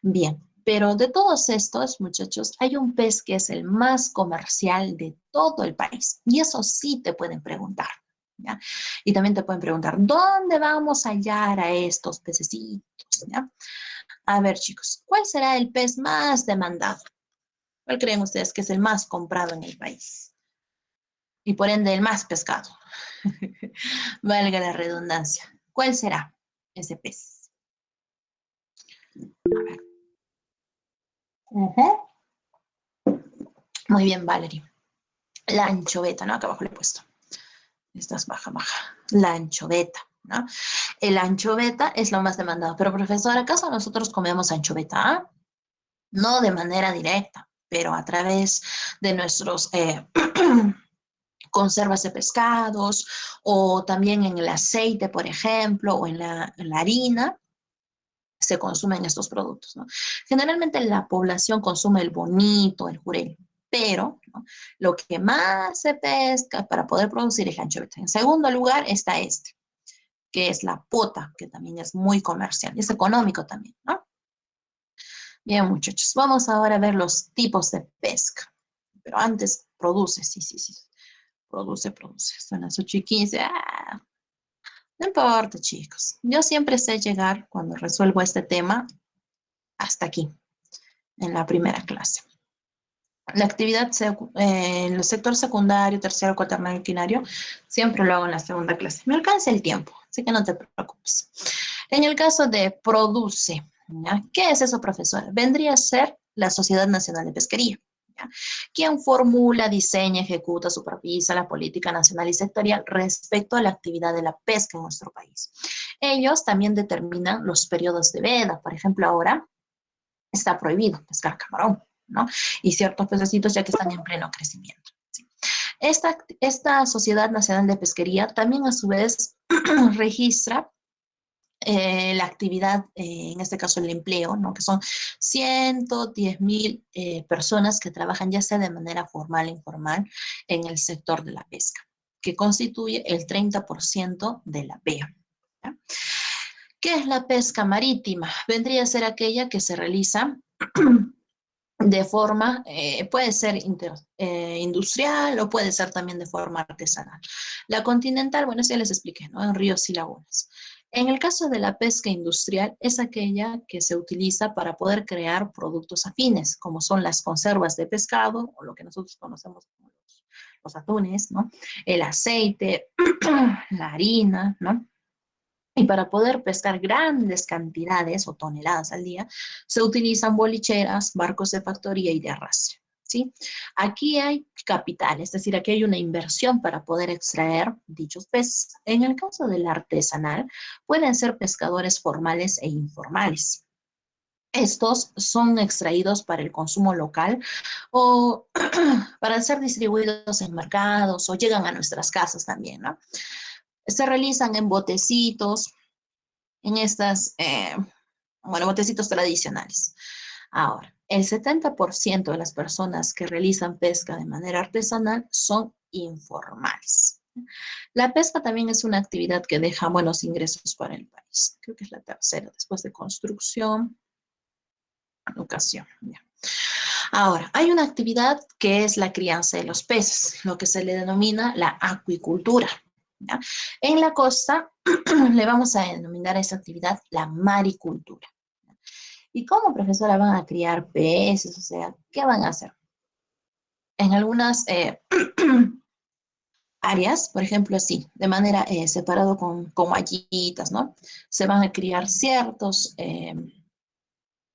Bien, pero de todos estos, muchachos, hay un pez que es el más comercial de todo el país. Y eso sí te pueden preguntar, ¿ya? Y también te pueden preguntar, ¿dónde vamos a hallar a estos pececitos? ¿Ya? A ver, chicos, ¿cuál será el pez más demandado? ¿Cuál creen ustedes que es el más comprado en el país? Y por ende el más pescado. Valga la redundancia. ¿Cuál será ese pez? A ver. Ujú. Muy bien, Valerie. La anchoveta, ¿no? Acá abajo le he puesto. Esta es baja, baja. La anchoveta, ¿no? El anchoveta es lo más demandado. Pero, profesor, ¿acaso nosotros comemos anchoveta? ¿Ah? No de manera directa, pero a través de nuestros conservas de pescados o también en el aceite, por ejemplo, o en la harina, se consumen estos productos, ¿no? Generalmente la población consume el bonito, el jurel, pero, ¿no?, lo que más se pesca para poder producir es la anchoveta. En segundo lugar está este, que es la pota, que también es muy comercial y es económico también, ¿no? Bien, muchachos, vamos ahora a ver los tipos de pesca. Pero antes, produce, sí, sí, sí. Produce, produce. Son las 8:15. Ah, no importa, chicos. Yo siempre sé llegar cuando resuelvo este tema hasta aquí, en la primera clase. La actividad en el sector secundario, tercero, cuaternario, quinario, siempre lo hago en la segunda clase. Me alcanza el tiempo, así que no te preocupes. En el caso de produce, ¿ya? ¿Qué es eso, profesora? Vendría a ser la Sociedad Nacional de Pesquería, ¿ya?, quien formula, diseña, ejecuta, supervisa la política nacional y sectorial respecto a la actividad de la pesca en nuestro país. Ellos también determinan los periodos de veda. Por ejemplo, ahora está prohibido pescar camarón, ¿no? Y ciertos pececitos ya que están en pleno crecimiento, ¿sí? Esta Sociedad Nacional de Pesquería también a su vez registra la actividad, en este caso el empleo, ¿no?, que son 110.000 personas que trabajan ya sea de manera formal o informal en el sector de la pesca, que constituye el 30% de la PEA, ¿ya? ¿Qué es la pesca marítima? Vendría a ser aquella que se realiza de forma, puede ser industrial o puede ser también de forma artesanal. La continental, bueno, eso ya les expliqué, ¿no?, en ríos y lagunas. En el caso de la pesca industrial, es aquella que se utiliza para poder crear productos afines, como son las conservas de pescado, o lo que nosotros conocemos como los atunes, ¿no?, el aceite, la harina, ¿no? Y para poder pescar grandes cantidades o toneladas al día, se utilizan bolicheras, barcos de factoría y de arrastre, ¿sí? Aquí hay capital, es decir, aquí hay una inversión para poder extraer dichos peces. En el caso del artesanal, pueden ser pescadores formales e informales. Estos son extraídos para el consumo local o para ser distribuidos en mercados o llegan a nuestras casas también, ¿no? Se realizan en botecitos, en estas, bueno, botecitos tradicionales. Ahora, el 70% de las personas que realizan pesca de manera artesanal son informales. La pesca también es una actividad que deja buenos ingresos para el país. Creo que es la tercera, después de construcción, educación. Ya. Ahora, hay una actividad que es la crianza de los peces, lo que se le denomina la acuicultura, ¿ya? En la costa le vamos a denominar a esa actividad la maricultura. ¿Y cómo, profesora, van a criar peces? O sea, ¿qué van a hacer? En algunas áreas, por ejemplo, así, de manera separado con mallitas, ¿no? Se van a criar ciertos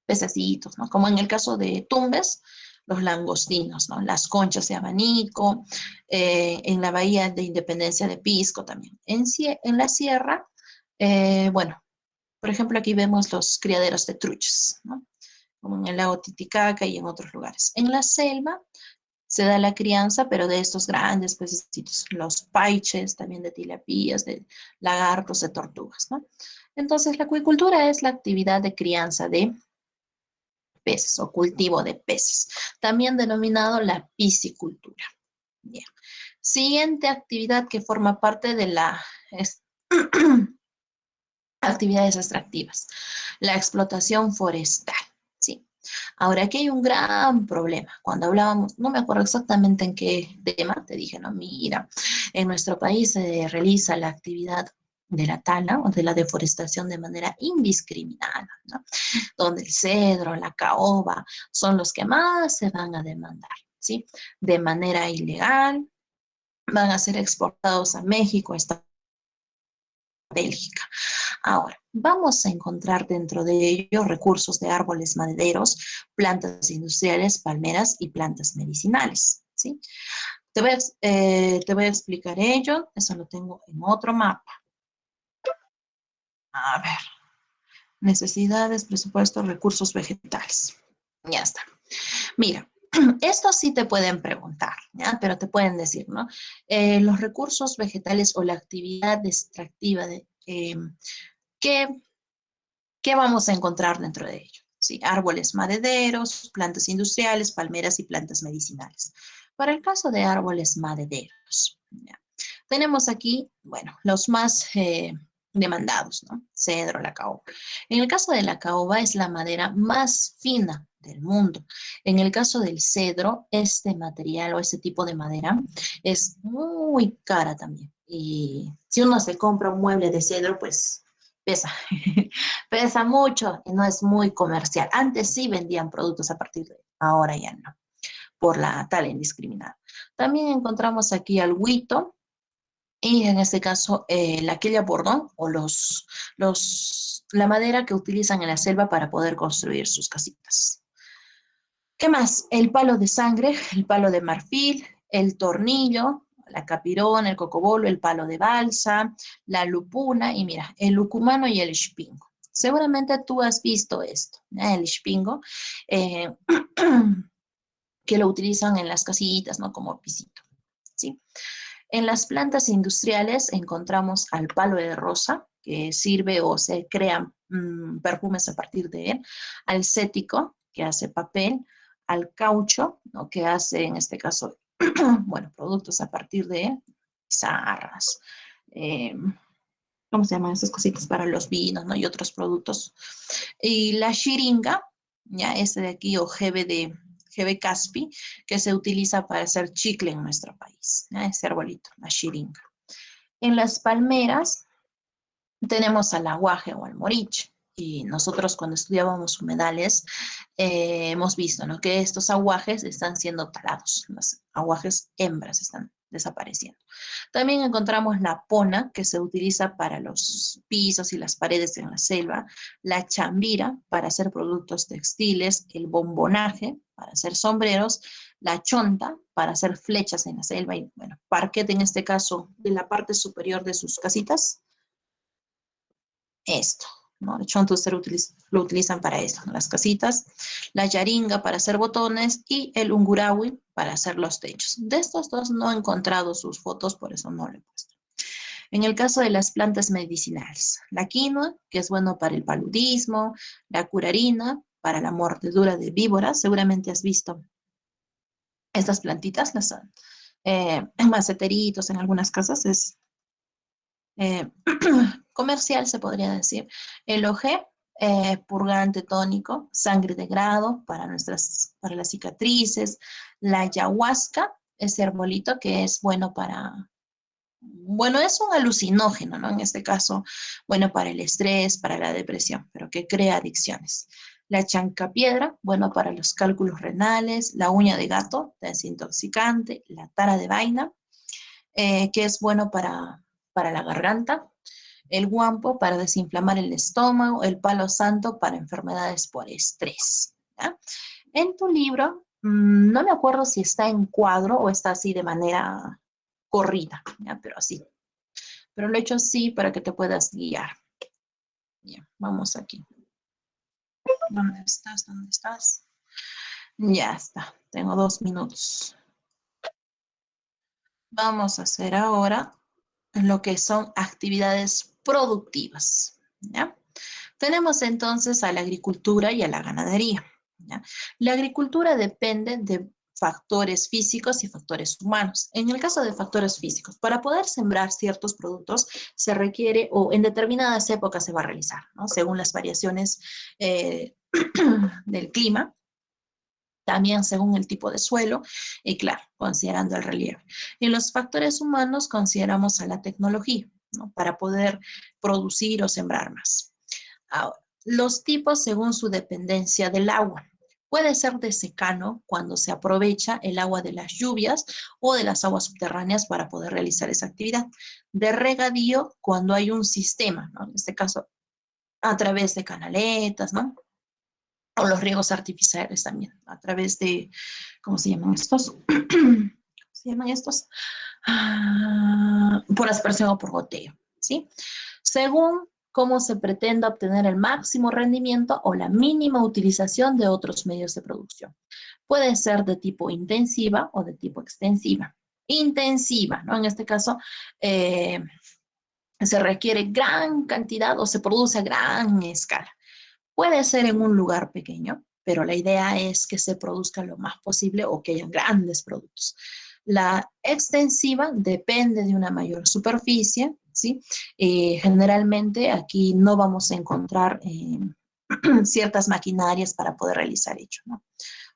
pececitos, ¿no? Como en el caso de Tumbes, los langostinos, ¿no? Las conchas de abanico, en la bahía de Independencia de Pisco también. En la sierra, bueno, por ejemplo, aquí vemos los criaderos de truchas, ¿no?, como en el lago Titicaca y en otros lugares. En la selva se da la crianza, pero de estos grandes pececitos, los paiches, también de tilapías, de lagartos, de tortugas, ¿no? Entonces, la acuicultura es la actividad de crianza de peces o cultivo de peces, también denominado la piscicultura. Bien. Siguiente actividad que forma parte de la actividades extractivas, la explotación forestal, ¿sí? Ahora, aquí hay un gran problema. Cuando hablábamos, no me acuerdo exactamente en qué tema, te dije, no, mira, en nuestro país se realiza la actividad de la tala o de la deforestación de manera indiscriminada, ¿no?, donde el cedro, la caoba son los que más se van a demandar, ¿sí? De manera ilegal, van a ser exportados a México, a Estados Bélgica. Ahora, vamos a encontrar dentro de ello recursos de árboles madereros, plantas industriales, palmeras y plantas medicinales, ¿sí? Te voy a explicar ello, eso lo tengo en otro mapa. A ver, necesidades, presupuestos, recursos vegetales. Ya está. Mira, esto sí te pueden preguntar, ¿ya? Pero te pueden decir, ¿no? Los recursos vegetales o la actividad extractiva de, ¿qué, qué vamos a encontrar dentro de ello? Sí, árboles madereros, plantas industriales, palmeras y plantas medicinales. Para el caso de árboles madereros, ¿ya? Tenemos aquí, bueno, los más demandados, ¿no? Cedro, la caoba. En el caso de la caoba es la madera más fina del mundo. En el caso del cedro, este material o este tipo de madera es muy cara también. Y si uno se compra un mueble de cedro, pues pesa, pesa mucho y no es muy comercial. Antes sí vendían productos a partir de ahora ya no, por la tala indiscriminada. También encontramos aquí al huito, y en este caso, la quilla bordón o la madera que utilizan en la selva para poder construir sus casitas. ¿Qué más? El palo de sangre, el palo de marfil, el tornillo, la capirona, el cocobolo, el palo de balsa, la lupuna y mira, el lucumano y el espingo. Seguramente tú has visto esto, ¿eh? El espingo, eh, que lo utilizan en las casitas, ¿no? Como pisito, ¿sí? En las plantas industriales encontramos al palo de rosa, que sirve o se crean perfumes a partir de él, al cético, que hace papel, al caucho, ¿no? Que hace en este caso, bueno, productos a partir de zarras, eh, ¿cómo se llaman esas cositas para los vinos, ¿no? Y otros productos. Y la shiringa, ya este de aquí, o GB Caspi, que se utiliza para hacer chicle en nuestro país, ¿ya? Ese arbolito, la shiringa. En las palmeras tenemos al aguaje o al moriche. Y nosotros cuando estudiábamos humedales hemos visto, ¿no? Que estos aguajes están siendo talados, los aguajes hembras están desapareciendo. También encontramos la pona, que se utiliza para los pisos y las paredes en la selva, la chambira para hacer productos textiles, el bombonaje para hacer sombreros, la chonta para hacer flechas en la selva y, bueno, parquet en este caso de la parte superior de sus casitas, esto, ¿no? De hecho, entonces lo utilizan para esto, ¿no? Las casitas, la yaringa para hacer botones y el ungurawi para hacer los techos. De estos dos no he encontrado sus fotos, por eso no le he puesto. En el caso de las plantas medicinales, la quinoa, que es bueno para el paludismo, la curarina, para la mordedura de víboras, seguramente has visto estas plantitas, las en maceteritos, en algunas casas, es eh, comercial, se podría decir. El OG, purgante tónico, sangre de grado para las cicatrices. La ayahuasca, ese arbolito que es bueno para, bueno, es un alucinógeno, ¿no? En este caso, bueno, para el estrés, para la depresión, pero que crea adicciones. La chancapiedra, bueno, para los cálculos renales. La uña de gato, desintoxicante. La tara de vaina, que es bueno para la garganta, el guampo para desinflamar el estómago, el palo santo para enfermedades por estrés, ¿ya? En tu libro, no me acuerdo si está en cuadro o está así de manera corrida, ¿ya? Pero así. Pero lo he hecho así para que te puedas guiar. Ya, vamos aquí. ¿Dónde estás? ¿Dónde estás? Ya está. Tengo 2 minutos. Vamos a hacer ahora lo que son actividades productivas, ¿ya? Tenemos entonces a la agricultura y a la ganadería, ¿ya? La agricultura depende de factores físicos y factores humanos. En el caso de factores físicos, para poder sembrar ciertos productos se requiere o en determinadas épocas se va a realizar, ¿no? Según las variaciones del clima, también según el tipo de suelo y claro, considerando el relieve. Y los factores humanos consideramos a la tecnología, ¿no? Para poder producir o sembrar más. Ahora, los tipos según su dependencia del agua. Puede ser de secano cuando se aprovecha el agua de las lluvias o de las aguas subterráneas para poder realizar esa actividad. De regadío cuando hay un sistema, ¿no? En este caso, a través de canaletas, ¿no? O los riegos artificiales también, a través de, ¿cómo se llaman estos? ¿Cómo se llaman estos? Por aspersión o por goteo, ¿sí? Según cómo se pretenda obtener el máximo rendimiento o la mínima utilización de otros medios de producción. Puede ser de tipo intensiva o de tipo extensiva. Intensiva, ¿no? En este caso, se requiere gran cantidad o se produce a gran escala. Puede ser en un lugar pequeño, pero la idea es que se produzca lo más posible o que hayan grandes productos. La extensiva depende de una mayor superficie, ¿sí? Generalmente aquí no vamos a encontrar ciertas maquinarias para poder realizar ello, ¿no?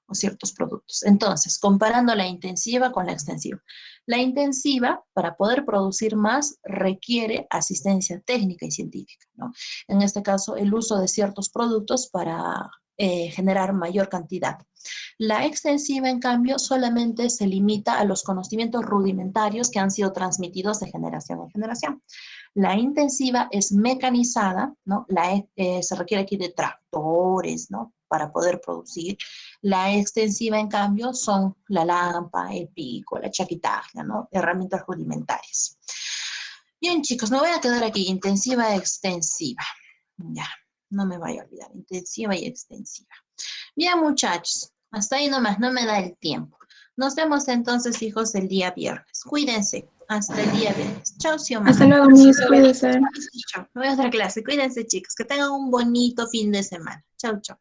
O ciertos productos. Entonces, comparando la intensiva con la extensiva. La intensiva, para poder producir más, requiere asistencia técnica y científica, ¿no? En este caso, el uso de ciertos productos para generar mayor cantidad. La extensiva, en cambio, solamente se limita a los conocimientos rudimentarios que han sido transmitidos de generación en generación. La intensiva es mecanizada, ¿no? Se requiere aquí de tractores, ¿no? Para poder producir. La extensiva, en cambio, son la lámpara, el pico, la chaquitaja, ¿no? Herramientas rudimentarias. Bien, chicos, me voy a quedar aquí, intensiva, extensiva. Ya, no me vaya a olvidar, intensiva y extensiva. Bien, muchachos, hasta ahí nomás, no me da el tiempo. Nos vemos entonces, hijos, el día viernes. Cuídense, hasta el día viernes. Chao, Xioma. Hasta luego, Miss, cuídese. Chao, me voy a otra clase. Cuídense, chicos, que tengan un bonito fin de semana. Chao, chao.